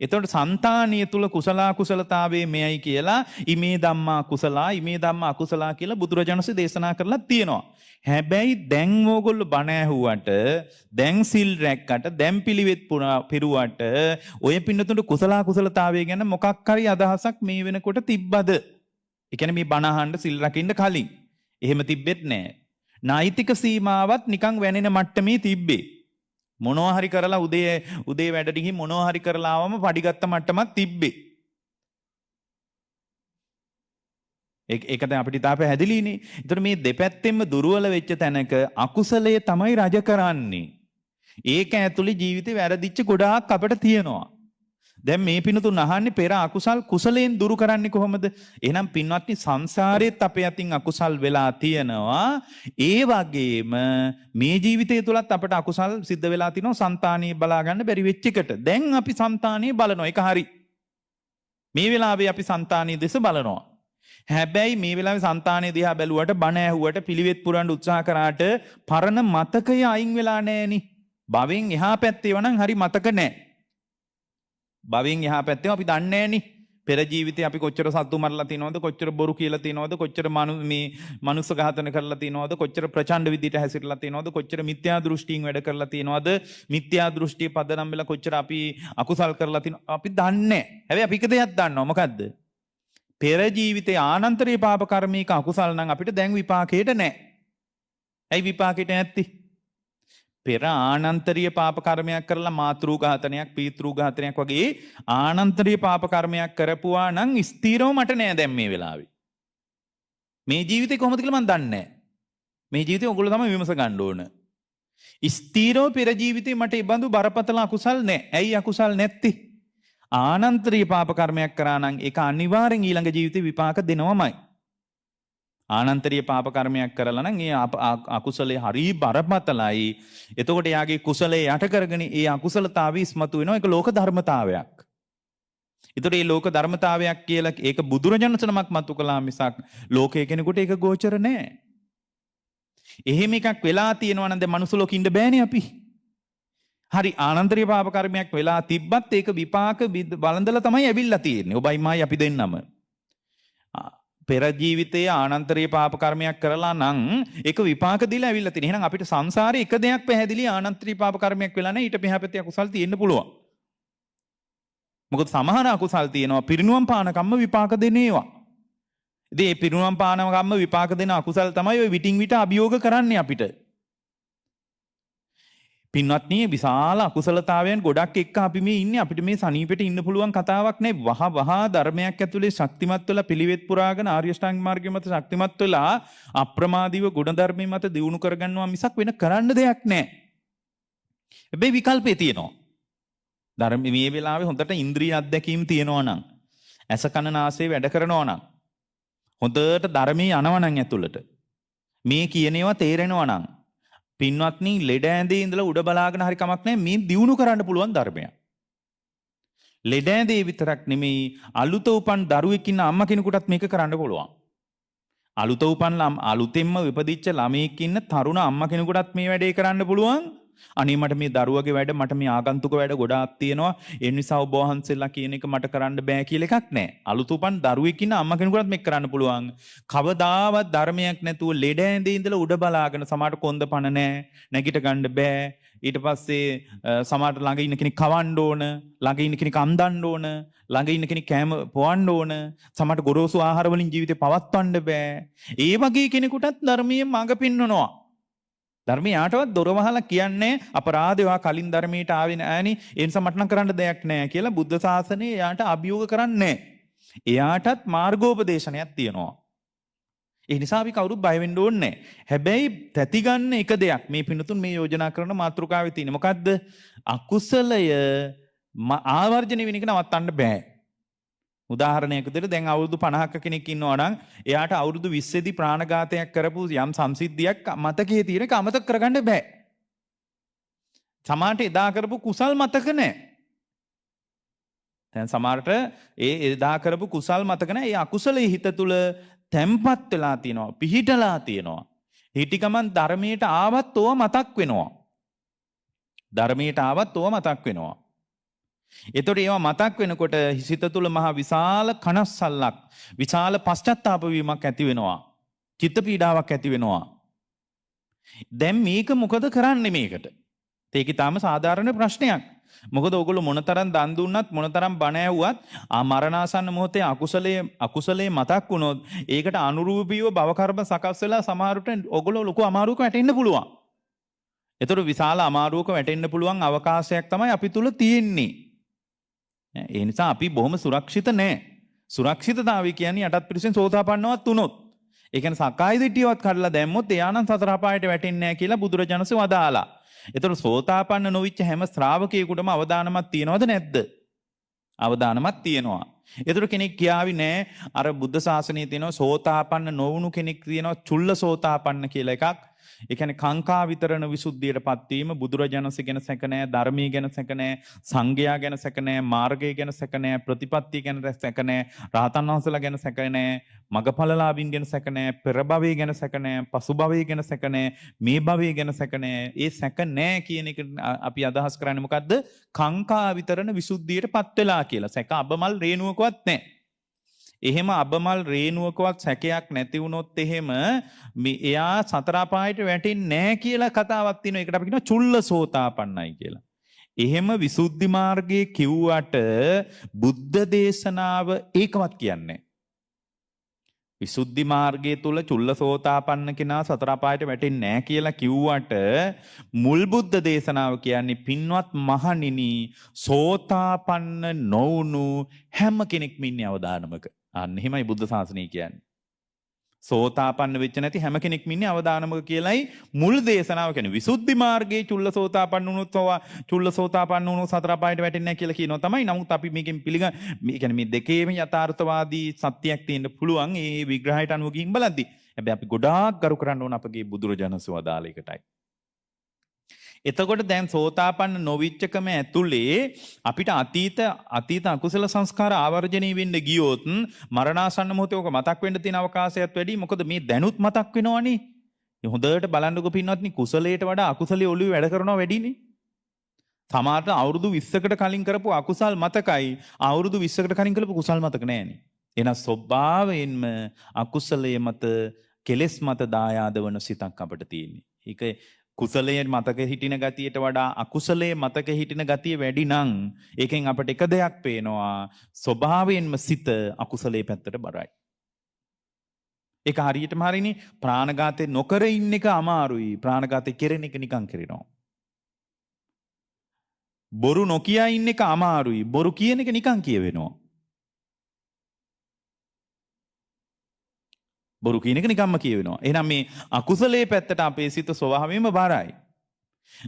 Speaker 1: එතකොට సంతානිය තුල කුසලතාවයේ මෙයයි කියලා ඉමේ ධම්මා කුසලා ඉමේ ධම්මා අකුසලා කියලා බුදුරජාණන් වහන්සේ දේශනා කරලා තියෙනවා. හැබැයි දැන් ඕගොල්ලෝ බණ ඇහුවට, දැන් සිල් රැක්කට, දැන් පිළිවෙත් පිරුවට ඔය පින්නතුන්ට කුසලතාවය ගැන මොකක් හරි අදහසක් මේ වෙනකොට තිබ්බද? ඒ කියන්නේ මේ බණ අහන්න සිල් රකින්න කලින්. එහෙම තිබ්බෙත් නැහැ. නෛතික සීමාවත් නිකන් වැනෙන මට්ටමේ තිබ්බේ. මොනවා හරි කරලා උදේ වැඩට ගිහින් මොනවා හරි කරලා ආවම පඩිගත්ත මට්ටමක් තිබ්බේ. ඒක දැන් අපිට තාප හැදිලිනේ. ඒතර මේ දෙපැත්තෙන්ම දුර්වල වෙච්ච තැනක අකුසලයේ තමයි රජ කරන්නේ. ඒක ඇතුලේ ජීවිතේ වැරදිච්ච ගොඩාක් අපිට තියෙනවා. දැන් මේ පිනතුන් අහන්නේ පෙර අකුසල් කුසලයෙන් දුරු කරන්නේ කොහොමද? එහෙනම් පින්වත්නි සංසාරේත් අපේ අතින් අකුසල් වෙලා තියෙනවා. ඒ වගේම මේ ජීවිතය තුලත් අපට අකුසල් සිද්ධ වෙලා තිනවා సంతානිය බලා ගන්න බැරි වෙච්ච එකට. දැන් අපි సంతානිය බලනවා. ඒක හරි. මේ වෙලාවේ අපි సంతානිය දෙස බලනවා. හැබැයි මේ වෙලාවේ సంతානිය දිහා බැලුවට, බණ ඇහුවට, පිළිවෙත් පුරන්න උත්සාහ කරාට පරණ මතකය අයින් වෙලා නැහෙනි. භවෙන් එහා පැත්තේ වනම් හරි මතක නැහැ. භවයෙන් එහා පැත්තේ අපි දන්නේ නැහනේ. පෙර ජීවිතේ අපි කොච්චර සත්තු මරලා තිනවද, කොච්චර බොරු කියලා තිනවද, කොච්චර මනුස්ස ඝාතන කරලා තිනවද, කොච්චර ප්‍රචණ්ඩ විදිහට හැසිරලා තිනවද, කොච්චර මිත්‍යා දෘෂ්ටියෙන් වැඩ කරලා තිනවද, මිත්‍යා දෘෂ්ටිය පදනම් වෙලා කොච්චර අපි අකුසල් කරලා තිනවද අපි දන්නේ නැහැ. හැබැයි අපි එක දෙයක් දන්නවා. මොකද්ද? පෙර ජීවිතේ ආනන්තරීය පාප කර්මික අකුසල් නම් අපිට දැන් විපාකයට නැහැ. ඇයි විපාකයට නැත්තේ? පෙර ආනන්තරීය පාප කර්මයක් කරලා මාතෘ ඝාතනයක්, පීතෘ ඝාතනයක් වගේ ආනන්තරීය පාප කර්මයක් කරපුවා නම් ස්ථිරව මට නෑ දැන් මේ වෙලාවේ. මේ ජීවිතේ කොහොමද කියලා මම දන්නේ නෑ. මේ ජීවිතේ ඔයගොල්ලෝ තමයි විමස ගන්න ඕන. ස්ථිරව පෙර ජීවිතේ මට ඒ බඳු බරපතල අකුසල් නෑ. ඇයි අකුසල් නැත්තේ? ආනන්තරීය පාප කර්මයක් කරා නම් ඒක අනිවාර්යෙන් ඊළඟ ජීවිතේ විපාක දෙනවමයි. ආනන්තරීය පාප කර්මයක් කරලා නම් ඒ අකුසලේ හරි බරපතලයි. එතකොට යාගේ කුසලයේ යට කරගෙන ඒ අකුසලතාවය ඉස්මතු වෙනවා. ඒක ලෝක ධර්මතාවයක්. එතකොට මේ ලෝක ධර්මතාවයක් කියලා ඒක බුදුරජාණන් වහන්සේනමක් මතු කළා මිසක් ලෝකයේ කෙනෙකුට ඒක ගෝචර නෑ. එහෙම එකක් වෙලා තියෙනවා නම් දැන් මනුස්ස ලෝකෙ ඉන්න බෑනේ අපි. හරි ආනන්තරීය පාප කර්මයක් වෙලා තිබ්බත් ඒක විපාක වළඳලා තමයි ඇවිල්ලා තියෙන්නේ. ඔබයි මායි අපි දෙන්නම. පෙර ජීවිතයේ ආනන්තරීය පාප කර්මයක් කරලා නම් ඒක විපාක දීලා ඇවිල්ලා තියෙන. එහෙනම් අපිට සංසාරේ එක දෙයක් පැහැදිලි ආනන්තරීය පාප කර්මයක් වෙලා නැහැ. ඊට මෙහා පැත්තේ අකුසල් තියෙන්න පුළුවන්. මොකද සමහර අකුසල් තියෙනවා පිරිනුවම් පානකම්ම විපාක දෙන ඒවා. ඉතින් මේ පිරිනුවම් පානකම්ම විපාක දෙන අකුසල් තමයි ඔය විටින් විට අභියෝග කරන්නේ අපිට. පින්වත්නි විශාල අකුසලතාවයන් ගොඩක් එක්ක අපි මේ ඉන්නේ. අපිට මේ සනීපෙට ඉන්න පුළුවන් කතාවක් නෙවෙයි. වහා ධර්මයක් ඇතුලේ ශක්තිමත් වෙලා පිළිවෙත් පුරාගෙන ආර්ය ශ්‍රාංග මාර්ගය මත ශක්තිමත් වෙලා අප්‍රමාදීව ගුණධර්මයේ මත දියුණු කරගන්නවා මිසක් වෙන කරන්න දෙයක් නැහැ. හැබැයි විකල්පේ තියෙනවා. ධර්ම මේ වෙලාවේ හොඳට ඉන්ද්‍රිය අධ්‍යක්ීම් තියෙනවා නම්, ඇස කන නාසය වැඩ කරනවා නම්, හොඳට ධර්මයේ යනවා නම් ඇතුළට මේ කියන ඒවා තේරෙනවා නම් පින්වත්නි ලෙඩ ඇඳේ ඉඳලා උඩ බලාගෙන හරි කමක් නැහැ. මේ දියුණු කරන්න පුළුවන් ධර්මයක්. ලෙඩ ඇඳේ විතරක් නෙමෙයි අලුත උපන් දරුවෙක් ඉන්න අම්මා කෙනෙකුටත් මේක කරන්න පුළුවන්. අලුත උපන් අලුතෙන්ම විපදිච්ච ළමයෙක් ඉන්න තරුණ අම්මා කෙනෙකුටත් මේ වැඩේ කරන්න පුළුවන්. අනේ මට මේ දරුවගේ වැඩ, මට මේ ආගන්තුක වැඩ ගොඩාක් තියෙනවා. ඒ නිසා ඔබ වහන්සේලා කියන එක මට කරන්න බෑ කියලා එකක් නැහැ. අලුත උපන් දරුවෙක් ඉන්න අම්මා කෙනෙකුටත් මේක කරන්න පුළුවන්. කවදාවත් ධර්මයක් නැතුව ලෙඩ ඇඳේ ඉඳලා උඩ බලාගෙන සමහරට කොන්ද පණ නැහැ, නැගිට ගන්න බෑ. ඊට පස්සේ සමහරට ළඟ ඉන්න කෙනෙක් කවන්න ඕන, ළඟ ඉන්න කෙනෙක් අන්දන්න ඕන, ළඟ ඉන්න කෙනෙක් කෑම පොවන්න ඕන. සමහරට ගොරෝසු ආහාර වලින් ජීවිතේ පවත්වන්න බෑ. ඒ වගේ කෙනෙකුටත් ධර්මයේ මඟ පෙන්වනවා. ධර්මයේ යාටවත් දොර වහලා කියන්නේ අපරාධය ඔයා කලින් ධර්මයට ආවේ නෑනේ, ඒ නිසා මට නම් කරන්න දෙයක් නෑ කියලා බුද්ධ ශාසනය යාට අභියෝග කරන්නේ. එයාටත් මාර්ගෝපදේශනයක් තියෙනවා. ඒ නිසා අපි කවුරුත් බය වෙන්න ඕනේ නෑ. හැබැයි තැති ගන්න එක දෙයක් මේ පින්නතුන් මේ යෝජනා කරන මාතෘකාවේ තියෙන මොකද්ද? අකුසලය ආවර්ජන වෙන එක නවත්තන්න බෑ. උදාහරණයක් විදිහට දැන් අවුරුදු 50ක කෙනෙක් ඉන්නවා නම් එයාට අවුරුදු 20 දී ප්‍රාණඝාතයක් කරපු යම් සංසිද්ධියක් මතකයේ තියෙන එක අමතක කරගන්න බෑ. සමහරට එදා කරපු කුසල් මතක නැහැ. දැන් සමහරට ඒ එදා කරපු කුසල් මතක නැහැ. ඒ අකුසලයේ හිත තුල තැම්පත් වෙලා තියෙනවා, පිහිටලා තියෙනවා. හිටි ගමන් ධර්මයට ආවත් ඕව මතක් වෙනවා. ධර්මයට ආවත් ඕව මතක් වෙනවා. එතකොට ඒවා මතක් වෙනකොට හිත තුළ මහා විශාල කනස්සල්ලක්, විශාල පශ්චාත්තාප වීමක් ඇති වෙනවා. චිත්ත පීඩාවක් ඇති වෙනවා. දැන් මේක මොකද කරන්නේ මේකට? ඒක තාම සාධාරණ ප්‍රශ්නයක්. මොකද ඔයගොල්ලෝ මොනතරම් දන් දුන්නත් මොනතරම් බණ ඇහුවත් මරණාසන්න මොහොතේ අකුසලයේ මතක් වුණොත් ඒකට අනුරූපීව භව කර්ම සකස් වෙලා සමහරට ඔයගොල්ලෝ ලොකු අමාරුවක වැටෙන්න පුළුවන්. ඒතර විශාල අමාරුවක වැටෙන්න පුළුවන් අවකාශයක් තමයි අපි තුල තියෙන්නේ. ඒ නිසා අපි බොහොම සුරක්ෂිත නැහැ. සුරක්ෂිතතාවය කියන්නේ යටත් පිරිසෙන් සෝතාපන්නවත් වුණොත්. ඒ කියන්නේ සක්කාය දිට්ඨියවත් කඩලා දැම්මොත් එයා නම් සතර අපායට වැටෙන්නේ නැහැ කියලා බුදුරජාණන්සේ වදාලා. ඒතර සෝතාපන්න නොවිච්ච හැම ශ්‍රාවකයෙකුටම අවදානමක් තියනවද නැද්ද? අවදානමක් තියෙනවා. ඒතර කෙනෙක් කියාවි නෑ අර බුද්ධ ශාසනයේ තියෙනවා සෝතාපන්න නොවුණු කෙනෙක් තියෙනවා චුල්ල සෝතාපන්න කියලා එකක්. ඒ කියන්නේ කාංකා විතරණ විසුද්ධියටපත් වීම බුදුරජාණන්සේ ගැන සැක නැහැ, ධර්මයේ ගැන සැක නැහැ, සංඝයා ගැන සැක නැහැ, මාර්ගය ගැන සැක නැහැ, ප්‍රතිපත්තිය ගැන සැක නැහැ, රහතන් වහන්සේලා ගැන සැක නැහැ, මගපලලාභින් ගැන සැක නැහැ, පෙර භවයේ ගැන සැක නැහැ, පසු භවයේ ගැන සැක නැහැ, මේ භවයේ ගැන සැක නැහැ. ඒ සැක නැහැ කියන එක අපි අදහස් කරන්නේ මොකද්ද? කාංකා විතරණ විසුද්ධියටපත් වෙලා කියලා. සැක අබමල් රේණුවකවත් නැහැ. එහෙම අබමල් රේණුවකවත් සැකයක් නැති වුණොත් එහෙම එයා සතර අපායට වැටෙන්නේ නැහැ කියලා කතාවක් තියෙනවා. ඒකට අපි කියනවා චුල්ලසෝතාපන්නයි කියලා. එහෙම විසුද්ධි මාර්ගයේ කිව්වට බුද්ධ දේශනාව ඒකවත් කියන්නේ. විසුද්ධි මාර්ගයේ තුල චුල්ලසෝතාපන්න කෙනා සතර අපායට වැටෙන්නේ නැහැ කියලා කිව්වට මුල් බුද්ධ දේශනාව කියන්නේ පින්වත් මහණෙනි සෝතාපන්න නොවුණු හැම කෙනෙක්ම ඉන්නේ අවදානමක. අන්න එහෙමයි බුද්ධ ශාසනය කියන්නේ. සෝතාපන්න වෙච්ච නැති හැම කෙනෙක්ම ඉන්නේ අවදානමක කියලයි මුල් දේශනාව කියන්නේ. විසුද්ධි මාර්ගයේ චුල්ලසෝතාපන්න වුණොත් චුල්ලසෝතාපන්න වුණොත් සතර අපායට වැටෙන්නේ නැහැ කියලා කියනවා තමයි. නමුත් අපි මේකෙන් මේ කියන්නේ මේ දෙකේම යථාර්ථවාදී සත්‍යයක් තියෙන්න පුළුවන්. ඒ විග්‍රහයට අනුව ගිහින් බලද්දි. හැබැයි අපි ගොඩාක් ගරු කරන්න ඕන අපගේ බුදුරජාණන් වදාළ එකටයි. එතකොට දැන් සෝතාපන්න නොවිච්චකම ඇතුලේ අපිට අතීත අකුසල සංස්කාර ආවර්ජණය වෙන්න ගියොත් මරණාසන්න මොහොතේ ඔක මතක් වෙන්න තියෙන අවකාශයත් වැඩි. මොකද මේ දැනුත් මතක් වෙනවනේ. හොඳට බලන්නකො පින්වත්නි කුසලයට වඩා අකුසලයේ ඔළුවේ වැඩ කරනවා වැඩිනේ. සමහරට අවුරුදු 20කට කලින් කරපු අකුසල් මතකයි. අවුරුදු 20කට කලින් කරපු කුසල් මතක නෑනේ. එහෙනම් ස්වභාවයෙන්ම අකුසලයේ මත කෙලෙස් මත දායාද වන සිතක් අපිට තියෙන්නේ. ඒක කුසලයේ මතක හිටින ගතියට වඩා අකුසලයේ මතක හිටින ගතිය වැඩි නම් ඒකෙන් අපිට එක දෙයක් පේනවා ස්වභාවයෙන්ම සිත අකුසලයේ පැත්තට බරයි. ඒක හරියටම හරිනේ ප්‍රාණඝාතේ නොකර ඉන්න එක අමාරුයි. ප්‍රාණඝාතේ කෙරෙන එක නිකන් කරනවා. බොරු නොකිය ඉන්න එක අමාරුයි. බොරු කියන එක නිකන් කියවෙනවා. බොරු කියන එක නිකම්ම කියවෙනවා. එහෙනම් මේ අකුසලයේ පැත්තට අපේ සිත ස්වභාවයෙන්ම බරයි.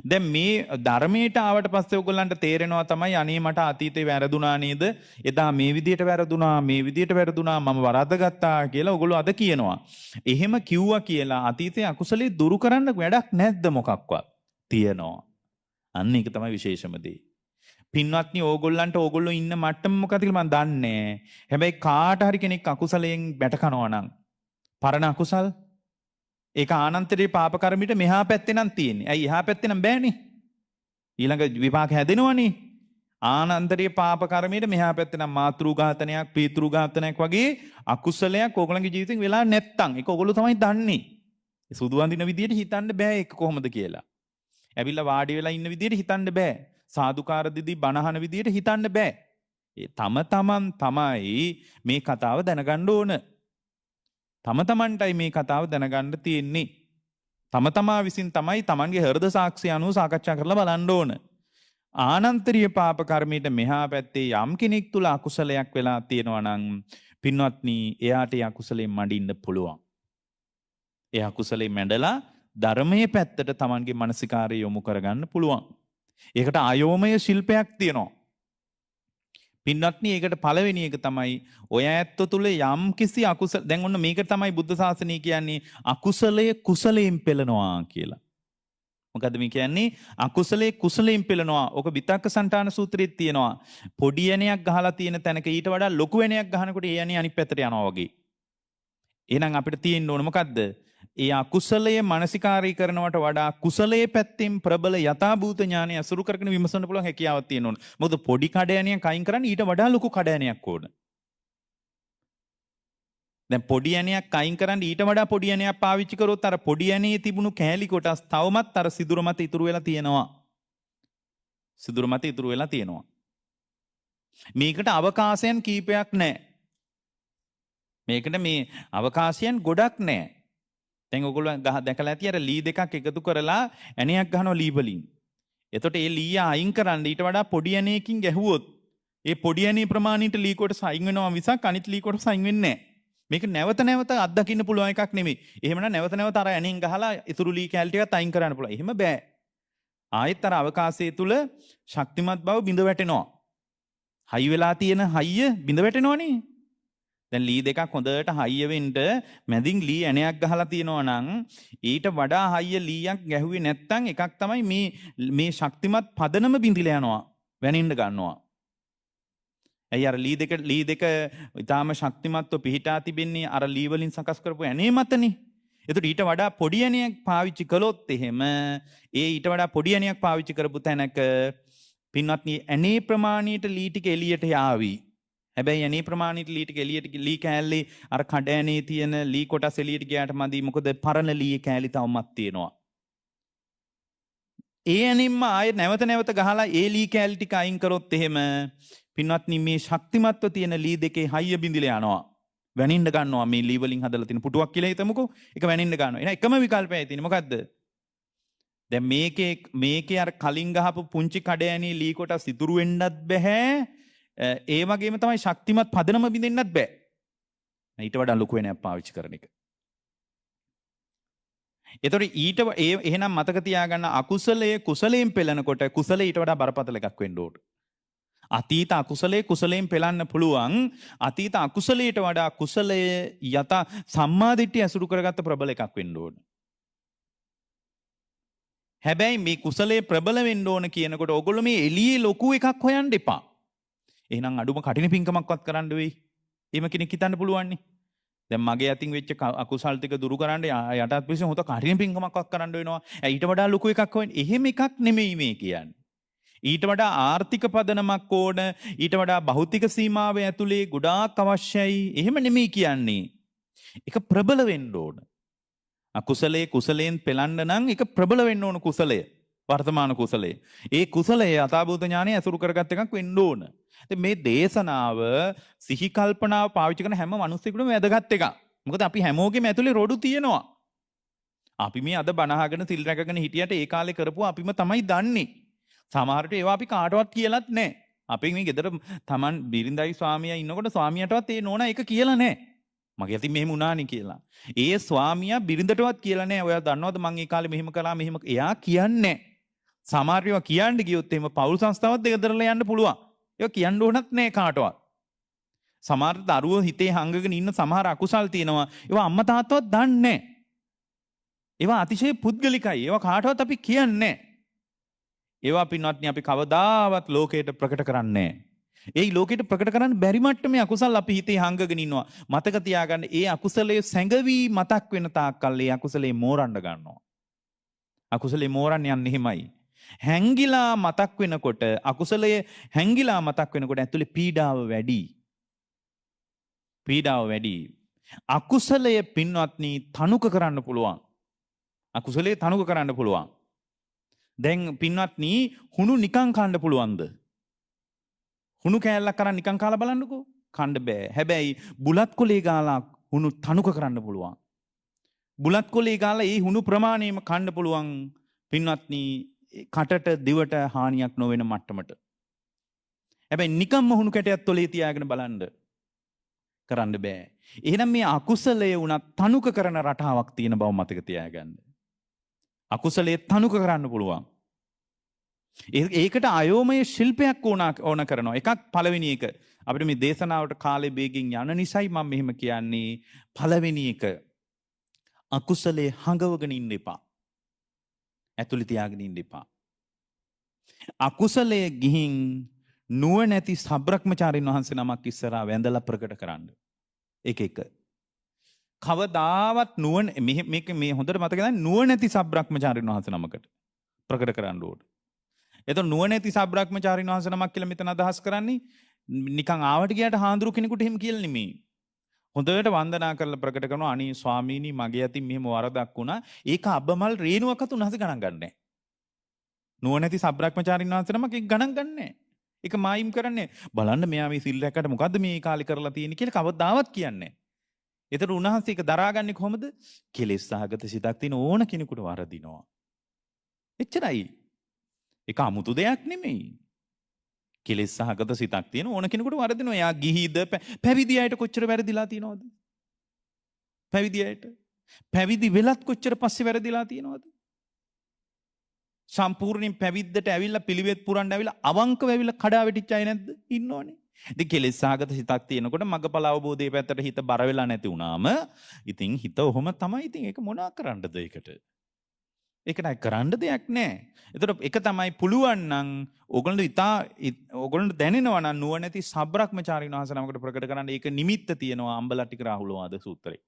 Speaker 1: දැන් මේ ධර්මයට ආවට පස්සේ ඔයගොල්ලන්ට තේරෙනවා තමයි අනේ මට අතීතේ වැරදුනා නේද? එදා මේ විදියට වැරදුනා, මේ විදියට වැරදුනා, මම වරද්දගත්තා කියලා ඔයගොල්ලෝ අද කියනවා. එහෙම කිව්වා කියලා අතීතයේ අකුසලයේ දුරු කරන්න වැඩක් නැද්ද මොකක්වත්? තියෙනවා. අන්න ඒක තමයි විශේෂම දේ. පින්වත්නි ඕගොල්ලන්ට ඕගොල්ලෝ ඉන්න මට්ටම මොකක්ද කියලා මම දන්නේ නැහැ. හැබැයි කාට හරි කෙනෙක් අකුසලයෙන් බැට කනවා නම් පරණ අකුසල් ඒක ආනන්තරේ පාප කර්මිට මෙහා පැත්තේ නම් තියෙන්නේ. ඇයි එහා පැත්තේ නම් බෑනේ. ඊළඟ විපාක හැදෙනවනේ. ආනන්තරේ පාප කර්මයට මෙහා පැත්තේ නම් මාතෘ ඝාතනයක්, පීතෘ ඝාතනයක් වගේ අකුසලයක් ඕගොල්ලන්ගේ ජීවිතෙන් වෙලා නැත්තම් ඒක ඕගොල්ලෝ තමයි දන්නේ. සුදු අඳින විදියට හිතන්න බෑ ඒක කොහොමද කියලා. ඇවිල්ලා වාඩි වෙලා ඉන්න විදියට හිතන්න බෑ. සාදුකාර දිදී බණහන විදියට හිතන්න බෑ. ඒ තමන් තමයි මේ කතාව දැනගන්න ඕන. තම තමන්ටයි මේ කතාව දැනගන්න තියෙන්නේ. තම තමා විසින් තමයි තමන්ගේ හෘද සාක්ෂි අනුව සාකච්ඡා කරලා බලන්න ඕන. ආනන්තරීය පාප කර්මයට මෙහා පැත්තේ යම් කෙනෙක් තුල අකුසලයක් වෙලා තියෙනවා නම් පින්වත්නි එයාට ඒ අකුසලයෙන් මඩින්න පුළුවන්. ඒ අකුසලයෙන් මැඩලා ධර්මයේ පැත්තට තමන්ගේ මානසිකාරය යොමු කරගන්න පුළුවන්. ඒකට අයෝමය ශිල්පයක් තියෙනවා. පින්වත්නි ඒකට පළවෙනි එක තමයි ඔය ඇත්ත තුල යම් කිසි අකුසල දැන් ඔන්න මේක තමයි බුද්ධ ශාසනය කියන්නේ අකුසලයේ කුසලයෙන් පෙළනවා කියලා. මොකද්ද මේ කියන්නේ? අකුසලයේ කුසලයෙන් පෙළනවා. ඔක විතක්ක සංඨාන සූත්‍රයේ තියෙනවා. පොඩි ඇණයක් ගහලා තියෙන තැනක ඊට වඩා ලොකු ඇණයක් ගහනකොට ඒ ඇණේ අනිත් පැත්තට යනවා වගේ. එහෙනම් අපිට තියෙන්න ඕන මොකද්ද? ඒ අකුසලයේ මානසිකාරී කරනවට වඩා කුසලයේ පැත්තෙන් ප්‍රබල යථාභූත ඥානය අසුරු කරගෙන විමසන්න පුළුවන් හැකියාවක් තියෙන්න ඕන. මොකද පොඩි කඩයණියක් අයින් කරන්න ඊට වඩා ලොකු කඩයණියක් ඕන. දැන් පොඩි ඇණයක් අයින් කරන්න ඊට වඩා පොඩි ඇණයක් පාවිච්චි කරොත් අර පොඩි ඇණේ තිබුණු කෑලි කොටස් තවමත් අර සිදුර මත ඉතුරු වෙලා තියෙනවා. සිදුර මත ඉතුරු වෙලා තියෙනවා. මේකට අවකාශයන් කීපයක් නැහැ. මේකට මේ අවකාශයන් ගොඩක් නැහැ. දැන් ඔයගොල්ලෝ දැකලා ඇති අර ලී දෙකක් එකතු කරලා ඇණයක් ගහනවා ලී වලින්. එතකොට ඒ ලී අයින් කරන්න ඊට වඩා පොඩි ඇණයකින් ගැහුවොත් ඒ පොඩි ඇණේ ප්‍රමාණයට ලී කොටස අයින් වෙනවා මිසක් අනිත් ලී කොටස අයින් වෙන්නේ නැහැ. මේක නැවත නැවත අත්දකින්න පුළුවන් එකක් නෙමෙයි. එහෙමනම් නැවත නැවත අර ඇණෙන් ගහලා ඉතුරු ලී කැල් ටිකත් අයින් කරන්න පුළුවන්. එහෙම බෑ. ආයෙත් අර අවකාශය තුල ශක්තිමත් බව බිඳ වැටෙනවා. හයි වෙලා තියෙන හයිය බිඳ වැටෙනවනේ. දැන් ලී දෙකක් හොඳට හයිය වෙන්න මැදින් ලී ඇණයක් ගහලා තියෙනවා නම් ඊට වඩා හයිය ලීයක් ගැහුවේ නැත්නම් එකක් තමයි මේ ශක්තිමත් පදනම බිඳිලා යනවා. වැනින්න ගන්නවා. ඇයි අර ලී දෙක ඊටාම ශක්තිමත්ව පිහිටා තිබෙන්නේ අර ලී වලින් සකස් කරපු ඇණේ මතනේ. එතකොට ඊට වඩා පොඩි ඇණයක් පාවිච්චි කළොත් එහෙම ඊට වඩා පොඩි ඇණයක් පාවිච්චි කරපු තැනක පින්වත්නි ඇණේ ප්‍රමාණයට ලී ටික එළියට යාවි. හැබැයි ඇණේ ප්‍රමාණයට ලී ටික එළියට ලී කෑල්ලේ අර කඩ ඇණේ තියෙන ලී කොටස් එළියට ගියාට මදි. මොකද පරණ ලී කෑලි තවමත් තියෙනවා. ඒ ඇණින්ම ආයෙ නැවත ගහලා ඒ ලී කෑලි ටික අයින් කරොත් එහෙම පින්වත්නි මේ ශක්තිමත්ව තියෙන ලී දෙකේ හයිය බිඳිලා යනවා. වැනින්න ගන්නවා මේ ලී වලින් හදලා තියෙන පුටුවක් කියලා හිතමුකෝ. ඒක වැනින්න ගන්නවා. එහෙනම් එකම විකල්පයයි තියෙන්නේ මොකද්ද? දැන් මේකේ අර කලින් ගහපු පුංචි කඩෑණී ලී කොටස් ඉතුරු වෙන්නත් බෑ. ඒ වගේම තමයි ශක්තිමත් පදනම බින්දෙන්නත් බෑ. ඊට වඩා ලොකු වෙනයක් පාවිච්චි කරන එක. ඒතකොට එහෙනම් මතක තියාගන්න අකුසලයේ කුසලයෙන් පෙළනකොට කුසලයේ ඊට වඩා බරපතල එකක් වෙන්න ඕන. අතීත අකුසලයේ කුසලයෙන් පෙළන්න පුළුවන්. අතීත අකුසලයට වඩා කුසලයේ යත සම්මාදිට්ඨිය අසුරු කරගත්ත ප්‍රබල එකක් වෙන්න ඕන. හැබැයි මේ කුසලයේ ප්‍රබල වෙන්න ඕන කියනකොට ඔයගොල්ලෝ මේ එළියේ ලොකු එකක් හොයන්න එපා. එහෙනම් අඩුම කටින පිංකමක්වත් කරන්න වෙයි. එහෙම කෙනෙක් හිතන්න පුළුවන් නේ. දැන් මගේ අතින් වෙච්ච අකුසල් ටික දුරු කරන්න යටත් පිළිසෙ හොත කටින පිංකමක්වත් කරන්න වෙනවා. ඊට වඩා ලොකු එකක් හොයන්නේ. එහෙම එකක් නෙමෙයි මේ කියන්නේ. ඊට වඩා ආර්ථික පදනමක් ඕන. ඊට වඩා භෞතික සීමාව ඇතුලේ ගොඩාක් අවශ්‍යයි. එහෙම නෙමෙයි කියන්නේ. ඒක ප්‍රබල වෙන්න ඕන. අකුසලයේ කුසලයෙන් පෙළන්න නම් ඒක ප්‍රබල වෙන්න ඕන කුසලය. වර්තමාන කුසලය. ඒ කුසලය යථාභූත ඥානය ඇසුරු කරගත් එකක් වෙන්න ඕන. මේ දේශනාව සිහි කල්පනාව පාවිච්චි කරන හැම මිනිස්සෙකුටම වැදගත් එකක්. මොකද අපි හැමෝගෙම ඇතුලේ රොඩු තියෙනවා. අපි මේ අද බණ අහගෙන සිල් රැකගෙන හිටියට ඒ කාලේ කරපුවා අපිම තමයි දන්නේ. සමහරට ඒවා අපි කාටවත් කියලාත් නැහැ. අපි මේ ගෙදර Taman බිරිඳයි ස්වාමියා ඉන්නකොට ස්වාමියාටවත් ඒ නෝනා ඒක කියලා නැහැ. මගේ අතින් මෙහෙම වුණානේ කියලා. ඒ ස්වාමියා බිරිඳටවත් කියලා නැහැ. ඔයා දන්නවද මං ඒ කාලේ මෙහෙම කළා මෙහෙම. එයා කියන්නේ නැහැ. සමහර ඒවා කියන්න ගියොත් එහෙම පෞල් සංස්ථාවත් දෙකදරලා යන්න පුළුවන්. ඒක කියන්න ඕනත් නැහැ කාටවත්. සමහර දරුවෝ හිතේ හංගගෙන ඉන්න සමහර අකුසල් තියෙනවා. ඒවා අම්මා තාත්තවත් දන්නේ නැහැ. ඒවා අතිශය පුද්ගලිකයි. ඒවා කාටවත් අපි කියන්නේ නැහැ. ඒවා පින්වත්නි අපි කවදාවත් ලෝකයට ප්‍රකට කරන්නේ නැහැ. ඒ ලෝකයට ප්‍රකට කරන්න බැරි මට්ටමේ අකුසල් අපි හිතේ හංගගෙන ඉන්නවා. මතක තියාගන්න ඒ අකුසලයේ සැඟවි මතක් වෙන තාක්කල් ඒ අකුසලේ මෝරන්න ගන්නවා. අකුසලේ මෝරන්න යන්නේ එහෙමයි. හැංගිලා මතක් වෙනකොට අකුසලයේ හැංගිලා මතක් වෙනකොට ඇතුලේ පීඩාව වැඩි. පීඩාව වැඩි. අකුසලයේ පින්වත්නි තනුක කරන්න පුළුවන්. අකුසලයේ තනුක කරන්න පුළුවන්. දැන් පින්වත්නි හුණු නිකන් කන්න පුළුවන්ද? හුණු කෑල්ලක් කරන් නිකන් කාලා බලන්නකෝ. කන්න බෑ. හැබැයි බුලත් කොලේ ගාලා හුණු තනුක කරන්න පුළුවන්. බුලත් කොලේ ගාලා ඒ හුණු ප්‍රමාණයම කන්න පුළුවන්. පින්වත්නි කටට දිවට හානියක් නොවන මට්ටමට. හැබැයි නිකම්ම හුණු කැටයක් තොලේ තියාගෙන බලන්න කරන්න බෑ. එහෙනම් මේ අකුසලයේ උනත් තනුක කරන රටාවක් තියෙන බව මතක තියාගන්න. අකුසලයේ තනුක කරන්න පුළුවන්. ඒකට අයෝමය ශිල්පයක් ඕන කරනවා. එකක් පළවෙනි එක. අපිට මේ දේශනාවට කාලේ වේගෙන් යන නිසායි මම මෙහෙම කියන්නේ. පළවෙනි එක අකුසලයේ හංගවගෙන ඉන්න එපා. ඇතුළේ තියාගෙන ඉන්න එපා. අකුසලයේ ගිහින් නුවණැති සබ්‍රක්‍මචාරින් වහන්සේ නමක් ඉස්සරහා වැඳලා ප්‍රකට කරන්න. එක. කවදාවත් නුවණ මේක මේ හොඳට මතක ගන්න නුවණැති සබ්‍රක්‍මචාරින් වහන්සේ නමකට ප්‍රකට කරන්න ඕන. එතකොට නුවණැති සබ්‍රක්‍මචාරින් වහන්සේ නමක් කියලා මෙතන අදහස් කරන්නේ නිකන් ආවට ගියාට හාඳුරු කෙනෙකුට එහෙම කියලා නෙමෙයි. හොඳට වන්දනා කරලා ප්‍රකට කරනවා අනේ ස්වාමීනි මගේ අතින් මෙහෙම වරදක් වුණා. ඒක අබ්බමල් රේණුවක්වත් උන්වහන්සේ ගණන් ගන්නෑ. නුවණැති සබ්‍රක්‍මචාරින් වහන්සේ නමක් ඒක ගණන් ගන්නෑ. ඒක මායිම් කරන්නේ බලන්න මෙයා මේ සිල් රැකකට මොකද්ද මේ කාලේ කරලා තියෙන්නේ කියලා කවදාවත් කියන්නේ නෑ. ඒතර උන්වහන්සේ ඒක දරාගන්නේ කොහොමද? කෙලෙස් සහගත සිතක් තියෙන ඕන කෙනෙකුට වරදිනවා. එච්චරයි. ඒක 아무තු දෙයක් නෙමෙයි. කෙලෙස් සහගත සිතක් තියෙන ඕන කෙනෙකුට වරදිනවා. එයා ගිහිද පැවිදි අයට කොච්චර වැරදිලා තියෙනවද? පැවිදි අයට. පැවිදි වෙලත් කොච්චර පස්සේ වැරදිලා තියෙනවද? සම්පූර්ණයෙන් පැවිද්දට ඇවිල්ලා පිළිවෙත් පුරන්න ඇවිල්ලා අවංකව ඇවිල්ලා කඩා වැටිච්ච අය නැද්ද? ඉන්නෝනේ. ඉතින් කෙලෙස් සහගත සිතක් තියෙනකොට මගපල අවබෝධයේ පැත්තට හිත බර වෙලා නැති වුණාම ඉතින් හිත ඔහොම තමයි. ඉතින් ඒක මොනවා කරන්නද ඒකට? ඒකට කරන්න දෙයක් නැහැ. එතකොට එක තමයි පුළුවන් නම් ඕගොල්ලන්ට දැනෙනවා නම් නුවණැති සබ්‍රක්‍මචාරින් වහන්සේ නමකට ප්‍රකට කරන්න ඒක නිමිත්ත තියෙනවා අම්බලට්ටික රාහුලවාද සූත්‍රයේ.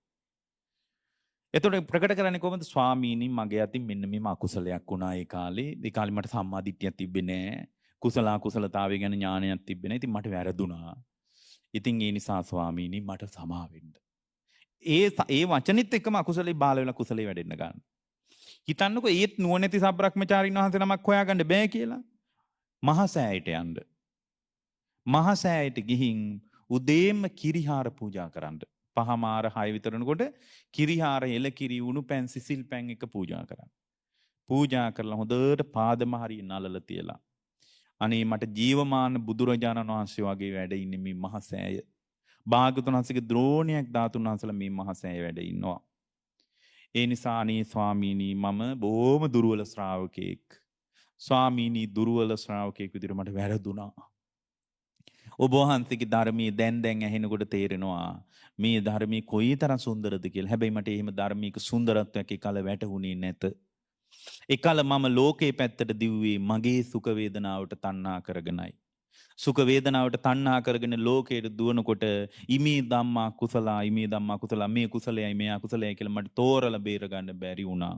Speaker 1: එතකොට ප්‍රකට කරන්නේ කොහොමද? ස්වාමීනි මගේ අතින් මෙන්න මේම අකුසලයක් වුණා ඒ කාලේ. ඒ කාලේ මට සම්මා දිට්ඨියක් තිබෙන්නේ නැහැ. කුසල කුසලතාවය ගැන ඥානයක් තිබෙන්නේ නැහැ. ඉතින් මට වැරදුනා. ඉතින් ඒ නිසා ස්වාමීනි මට සමා වෙන්න. ඒ වචනෙත් එක්කම අකුසලේ බාල වෙලා කුසලේ වැඩෙන්න ගන්න. හිතන්නකෝ ඒත් නුවණැති සබ්‍රක්‍මචාරින් වහන්සේ නමක් හොයාගන්න බෑ කියලා. මහසෑයට යන්න. මහසෑයට ගිහින් උදේම කිරිහාර පූජා කරන්න. පහමාර 6 විතරනකොට කිරිහාර එලකිරි උණු පැන් සිසිල් පැන් එක පූජා කරන්න. පූජා කරලා හොඳට පාදම හරිය නලල තියලා. අනේ මට ජීවමාන බුදුරජාණන් වහන්සේ වගේ වැඩ ඉන්නේ මේ මහසෑය. භාග්‍යවතුන් වහන්සේගේ ද්‍රෝණයක් ධාතුන් වහන්සේලා මේ මහසෑය වැඩ ඉන්නවා. ඒ නිසා අනේ ස්වාමීනි මම බොහොම දුර්වල ශ්‍රාවකෙක්. ස්වාමීනි දුර්වල ශ්‍රාවකෙක් විදිහට මට වැරදුනා. ඔබ වහන්සේගේ ධර්මයේ දැන් ඇහෙනකොට තේරෙනවා මේ ධර්මයේ කොයිතරම් සුන්දරද කියලා. හැබැයි මට එහෙම ධර්මික සුන්දරත්වයක් එකල වැටහුණේ නැත. එකල මම ලෝකේ පැත්තට දිව්වේ මගේ සුඛ වේදනාවට තණ්හා කරගෙනයි. සුඛ වේදනාවට තණ්හා කරගෙන ලෝකයට දුවනකොට ඉමේ ධම්මා කුසලා ඉමේ ධම්මා කුසලා මේ කුසලයයි මේ අකුසලයයි කියලා මට තෝරලා බේර ගන්න බැරි වුණා.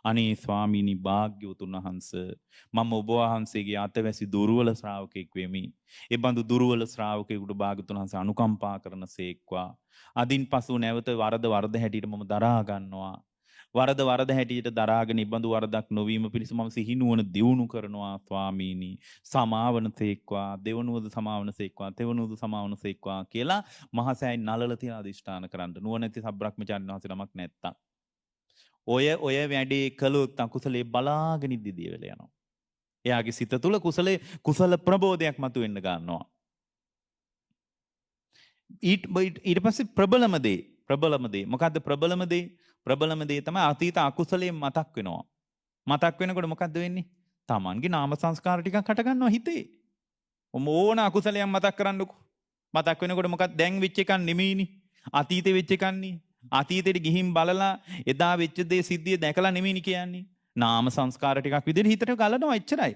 Speaker 1: අනේ ස්වාමීනි භාග්‍යවතුන් වහන්සේ මම ඔබ වහන්සේගේ අතවැසි දුර්වල ශ්‍රාවකෙක් වෙමි. ඒ බඳු දුර්වල ශ්‍රාවකෙකුට භාග්‍යවතුන් වහන්සේ අනුකම්පා කරන සේක්වා. අදින් පසු නැවත වරද හැටියට මම දරා ගන්නවා. වරද හැටියට දරාගෙන ඉබඳු වරදක් නොවීම පිණිස මම සිහිනුවන දියුණු කරනවා ස්වාමීනි. සමාවන සේක්වා, දෙවනුවද සමාවන සේක්වා, තෙවනුවද සමාවන සේක්වා කියලා මහසෑයි නලල තියන අධිෂ්ඨාන කරන්න. නුවණැති සබ්‍රක්‍මචාරින් වහන්සේ නමක් නැත්තම්. ඔය වැඩේ කළොත් අකුසලේ බලාගෙන ඉදිදී වෙල යනවා. එයාගේ සිත තුළ කුසල ප්‍රබෝධයක් මතුවෙන්න ගන්නවා. ඊට පස්සේ ප්‍රබලම දේ මොකද්ද ප්‍රබලම දේ? ප්‍රබලම දේ තමයි අතීත අකුසලයෙන් මතක් වෙනවා. මතක් වෙනකොට මොකද්ද වෙන්නේ? Tamanගේ නාම සංස්කාර ටිකක් හට ගන්නවා හිතේ. ඕන අකුසලයක් මතක් කරන්නකො. මතක් වෙනකොට මොකක්ද දැන් වෙච්ච එකක් නෙමෙයිනේ. අතීතේ වෙච්ච එකක්නේ. අතීතෙට ගිහින් බලලා එදා වෙච්ච දේ සිද්ධිය දැකලා නෙමෙයිනේ කියන්නේ. නාම සංස්කාර ටිකක් විදිහට හිතට ගලනවා එච්චරයි.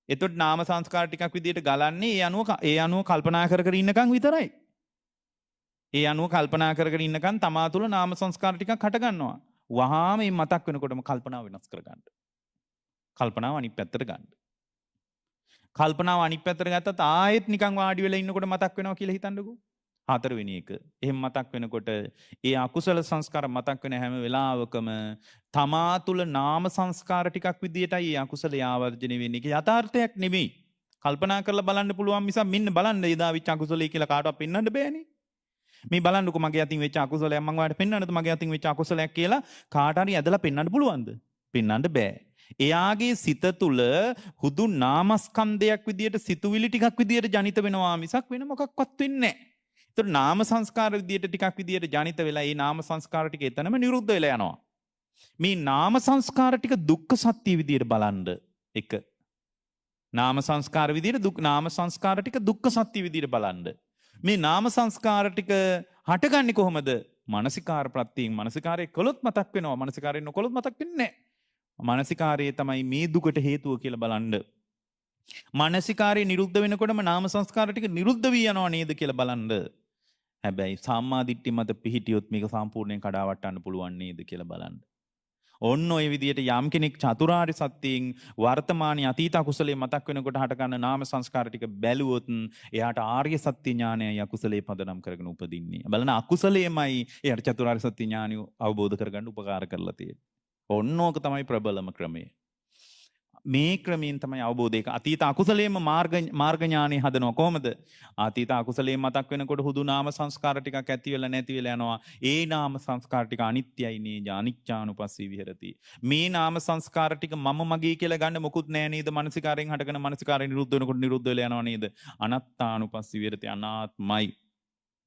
Speaker 1: එතකොට නාම සංස්කාර ටිකක් විදිහට ගලන්නේ ඒ අනුව කල්පනා කර ඉන්නකම් විතරයි. ඒ අනුව කල්පනා කරගෙන ඉන්නකන් තමා තුළ නාම සංස්කාර ටිකක් හට ගන්නවා. වහාම මේ මතක් වෙනකොටම කල්පනාව වෙනස් කරගන්න. කල්පනාව අනිත් පැත්තට ගන්න. කල්පනාව අනිත් පැත්තට ගත්තත් ආයෙත් නිකන් වාඩි වෙලා ඉන්නකොට මතක් වෙනවා කියලා හිතන්නකෝ. 4 වෙනි එක. එහෙම මතක් වෙනකොට ඒ අකුසල සංස්කාර මතක් වෙන හැම වෙලාවකම තමා තුළ නාම සංස්කාර ටිකක් විදියටයි ඒ අකුසල ආවර්ජනය වෙන්නේ. ඒක යථාර්ථයක් නෙමෙයි. කල්පනා කරලා බලන්න පුළුවන් මිසක් මෙන්න බලන්න එදා වෙච්ච අකුසලයි කියලා කාටවත් පෙන්වන්න බෑනේ. මේ බලන්නකො මගේ අතින් වෙච්ච අකුසලයක් මම ඔයාලට පෙන්වන්නද මගේ අතින් වෙච්ච අකුසලයක් කියලා කාට හරි ඇදලා පෙන්වන්න පුළුවන්ද? පෙන්වන්න බෑ. එයාගේ සිත තුළ හුදු නාමස්කන්ධයක් විදියට සිතුවිලි ටිකක් විදියට ජනිත වෙනවා මිසක් වෙන මොකක්වත් වෙන්නේ නැහැ. ඒතර නාම සංස්කාර විදියට ටිකක් විදියට ජනිත වෙලා ඒ නාම සංස්කාර ටික එතනම නිරුද්ධ වෙලා යනවා. මේ නාම සංස්කාර ටික දුක්ඛ සත්‍ය විදියට බලන්න එක. නාම සංස්කාර විදියට නාම සංස්කාර ටික දුක්ඛ සත්‍ය විදියට බලන්න. මේ නාම සංස්කාර ටික හටගන්නේ කොහොමද? මානසිකාර ප්‍රත්‍යයෙන්. මානසිකාරයේ කළොත් මතක් වෙනවා. මානසිකාරයෙන් නොකළොත් මතක් වෙන්නේ නැහැ. මානසිකාරයේ තමයි මේ දුකට හේතුව කියලා බලන්න. මානසිකාරයේ නිරුද්ධ වෙනකොටම නාම සංස්කාර ටික නිරුද්ධ වී යනවා නේද කියලා බලන්න. හැබැයි සම්මා දිට්ඨිය මත පිහිටියොත් මේක සම්පූර්ණයෙන් කඩාවට්ටන්න පුළුවන් නේද කියලා බලන්න. ඔන්න ඔය විදියට යම් කෙනෙක් චතුරාර්ය සත්‍යයෙන් වර්තමානයේ අතීත අකුසලයේ මතක් වෙනකොට හටගන්න නාම සංස්කාර ටික බැලුවොත් එයාට ආර්ය සත්‍ය ඥානයයි අකුසලයේ පදනම් කරගෙන උපදින්නේ. බලන්න අකුසලයේමයි එයාට චතුරාර්ය සත්‍ය ඥානය අවබෝධ කරගන්න උපකාර කරලා තියෙන්නේ. ඔන්න ඕක තමයි ප්‍රබලම ක්‍රමය. මේ ක්‍රමයෙන් තමයි අවබෝධය. අතීත අකුසලයේම මාර්ග ඥානෙ හදනවා කොහොමද? අතීත අකුසලයේ මතක් වෙනකොට හුදු නාම සංස්කාර ටිකක් ඇති වෙලා නැති වෙලා යනවා. ඒ නාම සංස්කාර ටික අනිත්‍යයි නේද? අනිච්චානුපස්සී විහෙරති. මේ නාම සංස්කාර ටික මම මගේ කියලා ගන්න මොකුත් නැහැ නේද? මානසිකාරයෙන් හටගෙන මානසිකාරයෙන් නිරුද්ධ වෙනකොට නිරුද්ධ වෙලා යනවා නේද? අනාත්තානුපස්සී විහෙරති. අනාත්මයි.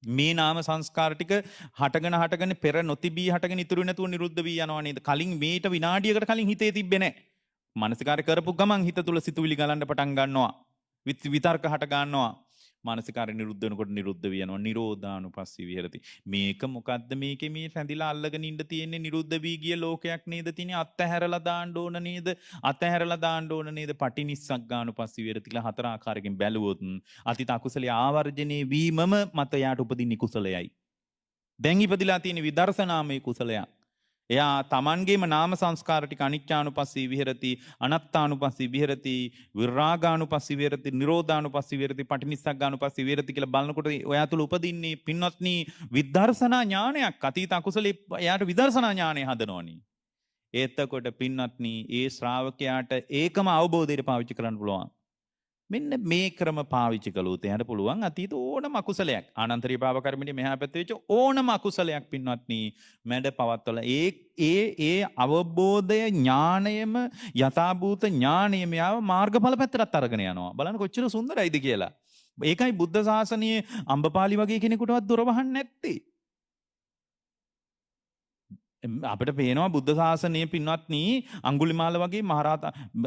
Speaker 1: මේ නාම සංස්කාර ටික හටගෙන පෙර නොතිබී හටගෙන ඉතුරු නැතුව නිරුද්ධ වී යනවා නේද? කලින් මේට විනාඩියකට කලින් හිතේ තිබ්බේ නැහැ. මානසිකාරය කරපු ගමන් හිත තුල සිතුවිලි ගලන්න පටන් ගන්නවා. විතර්ක හට ගන්නවා. මානසිකාරය නිරුද්ධ වෙනකොට නිරුද්ධ වෙනවා. නිරෝධානුපස්සී විහෙරති. මේක මොකද්ද මේකේ මේ රැඳිලා අල්ලගෙන ඉන්න තියෙන්නේ නිරුද්ධ වී ගිය ලෝකයක් නේද තියෙන්නේ? අත්හැරලා දාන්න ඕන නේද? අත්හැරලා දාන්න ඕන නේද? පටිනිස්සග්ගානුපස්සී විහෙරතිලා හතර ආකාරයකින් බැලුවොත් අතීත අකුසලයේ ආවර්ජනයේ වීමම මත යාට උපදින්නේ කුසලයයි. දැන් ඉපදිලා තියෙන විදර්ශනාමය කුසලයක්. එයා තමන්ගේම නාම සංස්කාර ටික අනිච්චානුපස්සී විහෙරති, අනත්තානුපස්සී විහෙරති, විරාගානුපස්සී විහෙරති, නිරෝධානුපස්සී විහෙරති, පටිනිස්සග්ගානුපස්සී විහෙරති කියලා බලනකොට ඔයා තුළ උපදින්නේ පින්වත්නි විදර්ශනා ඥානයක්. අතීත අකුසලේ එයාට විදර්ශනා ඥානය හදනවනේ. එතකොට පින්වත්නි ඒ ශ්‍රාවකයාට ඒකම අවබෝධයට පාවිච්චි කරන්න පුළුවන්. මෙන්න මේ ක්‍රම පාවිච්චි කළොත් එයාට පුළුවන් අතීත ඕනම අකුසලයක් ආනන්තරීය පාප කර්මෙදී මෙහා පැත්තේ වෙච්ච ඕනම අකුසලයක් පින්වත්නි මැඩ පවත්වලා ඒ අවබෝධය ඥාණයම යථාභූත ඥාණයම යාව මාර්ගඵල පැත්තට අරගෙන යනවා. බලන්න කොච්චර සුන්දරයිද කියලා. ඒකයි බුද්ධ ශාසනයේ අම්බපාලි වගේ කෙනෙකුටවත් දොර වහන්නේ නැත්තේ. අපිට පේනවා බුද්ධ ශාසනයේ පින්වත්නි අඟුලිමාල වගේ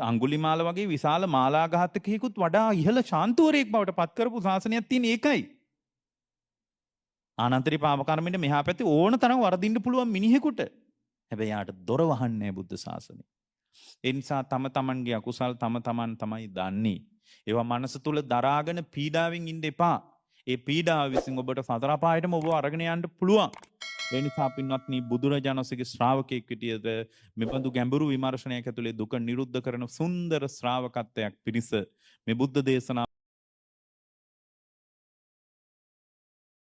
Speaker 1: අඟුලිමාල වගේ විශාල මාලාඝාතකයෙකුත් වඩා ඉහළ ශාන්තුවරයෙක් බවට පත් කරපු ශාසනයක් තියෙන ඒකයි. ආනන්තරීය පාප කර්මෙන්න මෙහා පැත්තේ ඕන තරම් වරදින්න පුළුවන් මිනිහෙකුට. හැබැයි යාට දොර වහන්නේ නැහැ බුද්ධ ශාසනය. ඒ නිසා තම තමන්ගේ අකුසල් තම තමන් තමයි දන්නේ. ඒවා මනස තුල දරාගෙන පීඩාවෙන් ඉන්න එපා. ඒ පීඩාව විසින් ඔබට සතර අපායටම ඔබ අරගෙන යන්න පුළුවන්. ඒ නිසා පින්වත්නි බුදුරජාණන් වහන්සේගේ ශ්‍රාවකෙක් විදියට මෙබඳු ගැඹුරු විමර්ශනයක් ඇතුලේ දුක නිරුද්ධ කරන සුන්දර ශ්‍රාවකත්වයක් පිණිස මේ බුද්ධ දේශනාව